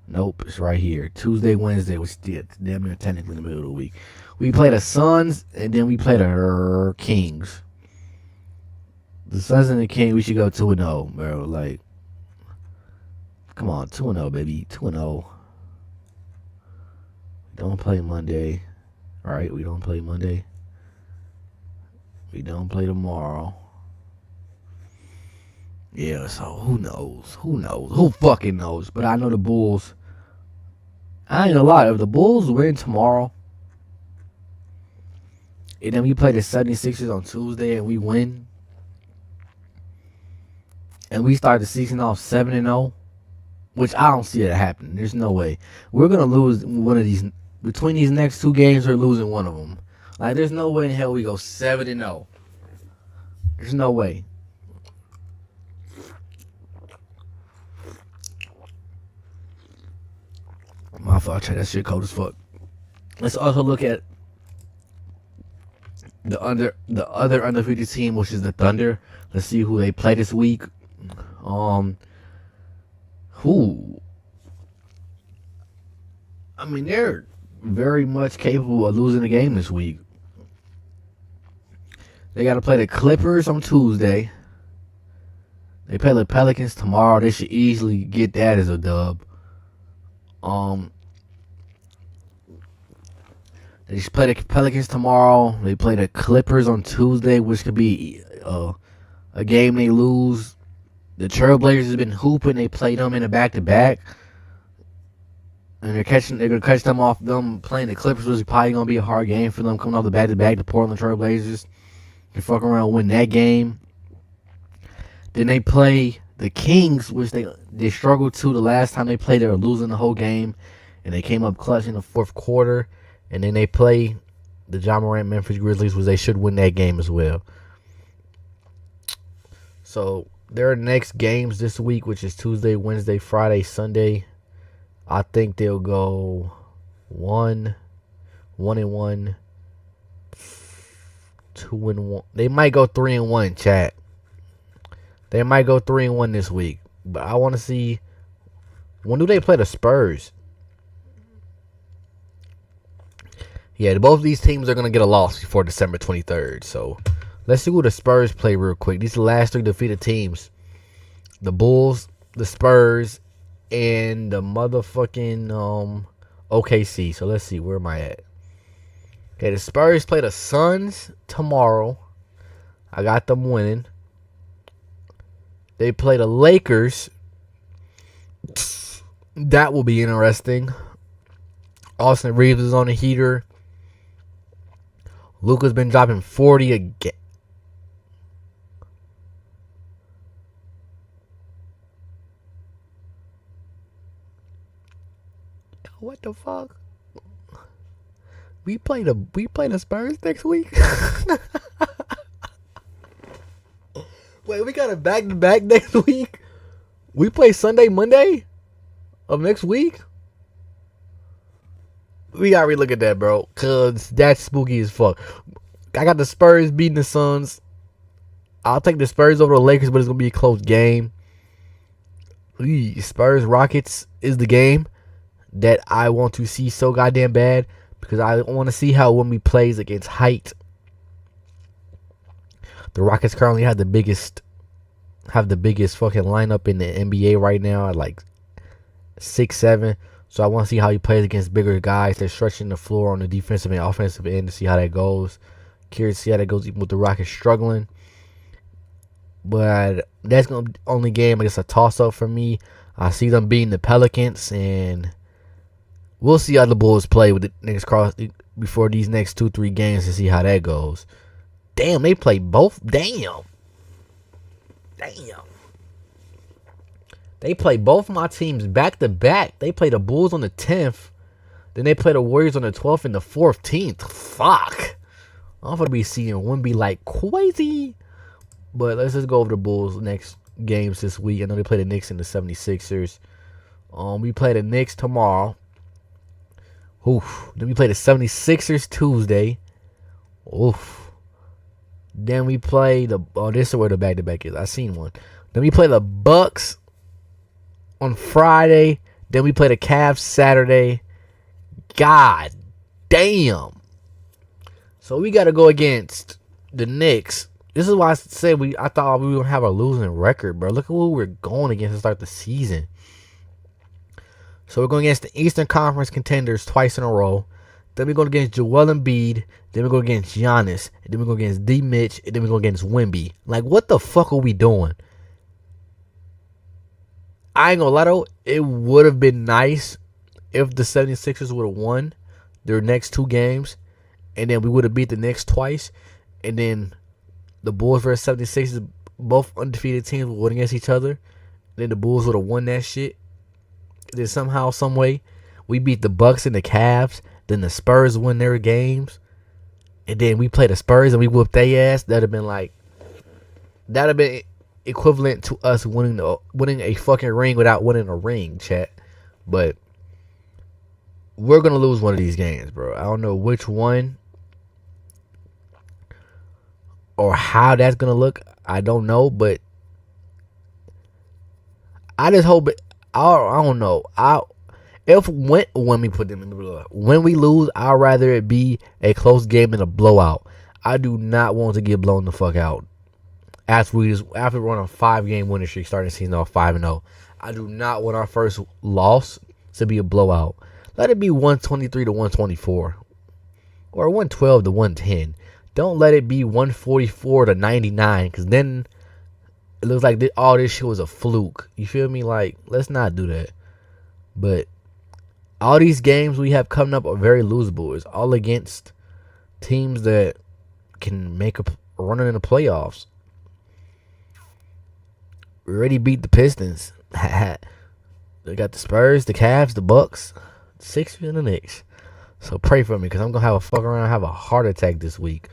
Nope, it's right here. Tuesday, Wednesday, which is damn near technically in the middle of the week. We play the Suns, and then we play the Kings. The Suns and the Kings, we should go 2-0, bro. Like, come on, 2-0, baby. 2-0. Don't play Monday. Alright, we don't play Monday. We don't play tomorrow. Yeah, so who knows? Who knows? Who fucking knows? But I know the Bulls. I ain't gonna lie. If the Bulls win tomorrow, and then we play the 76ers on Tuesday and we win, and we start the season off 7-0, which I don't see it happening. There's no way. We're gonna lose one of these. Between these next two games, we're losing one of them. Like, there's no way in hell we go 7-0. There's no way. My fault, check that shit cold as fuck. Let's also look at the other undefeated team, which is the Thunder. Let's see who they play this week. Who? I mean, they're very much capable of losing the game this week. They got to play the Clippers on Tuesday. They play the Pelicans tomorrow. They should easily get that as a dub. They just play the Pelicans tomorrow. They play the Clippers on Tuesday, which could be a game they lose. The Trailblazers have been hooping. They played them in a back-to-back. And they're gonna catch them off them playing the Clippers, which is probably gonna be a hard game for them coming off the back-to-back. The Portland Trailblazers. They fuck around and win that game. Then they play the Kings, which they struggled to the last time they played. They were losing the whole game, and they came up clutch in the fourth quarter. And then they play the Ja Morant Memphis Grizzlies, which they should win that game as well. So their next games this week, which is Tuesday, Wednesday, Friday, Sunday, I think they'll go 1-1, 2-1. They might go 3-1, chat. They might go 3-1 this week. But I want to see, when do they play the Spurs? Yeah, both of these teams are going to get a loss before December 23rd. So let's see who the Spurs play real quick. These are the last three defeated teams. The Bulls, the Spurs, and the motherfucking OKC. So let's see, where am I at? Okay, the Spurs play the Suns tomorrow. I got them winning. They play the Lakers. That will be interesting. Austin Reeves is on the heater. Luka's been dropping 40 again. What the fuck? We play the Spurs next week? Wait, we got a back-to-back next week? We play Sunday, Monday of next week? We gotta relook at that, bro, cause that's spooky as fuck. I got the Spurs beating the Suns. I'll take the Spurs over the Lakers, but it's gonna be a close game. Spurs Rockets is the game that I want to see so goddamn bad because I want to see how Wemby plays against height. The Rockets currently have the biggest fucking lineup in the NBA right now at like 6'7". So I want to see how he plays against bigger guys. They're stretching the floor on the defensive and offensive end to see how that goes. Curious to see how that goes even with the Rockets struggling. But that's going to be the only game. I guess a toss-up for me. I see them beating the Pelicans, and we'll see how the Bulls play with the next cross before these next 2-3 games to see how that goes. Damn, they play both. Damn. They play both my teams back to back. They play the Bulls on the 10th. Then they play the Warriors on the 12th and the 14th. Fuck. I'm going to be seeing Wemby like crazy. But let's just go over the Bulls' next games this week. I know they play the Knicks and the 76ers. We play the Knicks tomorrow. Oof. Then we play the 76ers Tuesday. Oof. Then we play the... Oh, this is where the back-to-back is. I seen one. Then we play the Bucks on Friday. Then we play the Cavs Saturday. God damn. So we got to go against the Knicks. This is why I said I thought we were going to have a losing record, bro. Look at who we're going against to start the season. So we're going against the Eastern Conference contenders twice in a row. Then we're going against Joel Embiid. Then we're going against Giannis. And then we're going against D. Mitch. And then we're going against Wemby. Like, what the fuck are we doing? I ain't going to lie, though. It would have been nice if the 76ers would have won their next 2 games. And then we would have beat the Knicks twice. And then the Bulls versus 76ers, both undefeated teams, would win against each other. Then the Bulls would have won that shit. Then somehow, some way, we beat the Bucks and the Cavs. Then the Spurs win their games. And then we play the Spurs and we whoop their ass. That'd have been equivalent to us winning a fucking ring without winning a ring, chat. But we're gonna lose one of these games, bro. I don't know which one or how that's gonna look. I don't know, but I just hope it. I don't know. When we put them in the blowout, when we lose, I'd rather it be a close game than a blowout. I do not want to get blown the fuck out. After we run a 5-game winning streak, starting the season off 5-0, I do not want our first loss to be a blowout. Let it be 123 to 124, or 112 to 110. Don't let it be 144 to 99, because then it looks like all this shit was a fluke. You feel me? Like, let's not do that. But all these games we have coming up are very losable. It's all against teams that can make a run in the playoffs. We already beat the Pistons. They got the Spurs, the Cavs, the Bucks, the Sixers, and the Knicks. So pray for me, because I'm going to have a fuck around and have a heart attack this week.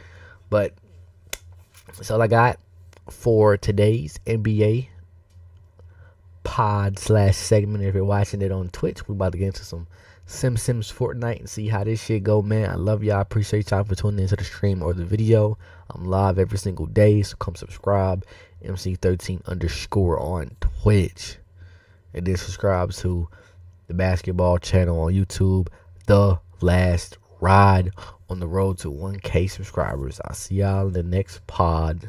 But that's all I got for today's NBA pod/segment. If you're watching it on Twitch, we're about to get into some Sims Fortnite and see how this shit go, man. I love y'all. I appreciate y'all for tuning into the stream or the video. I'm live every single day, so come subscribe. MC13_ on Twitch. And then subscribe to the basketball channel on YouTube, The Last Ride, on the road to 1K subscribers. I'll see y'all in the next pod.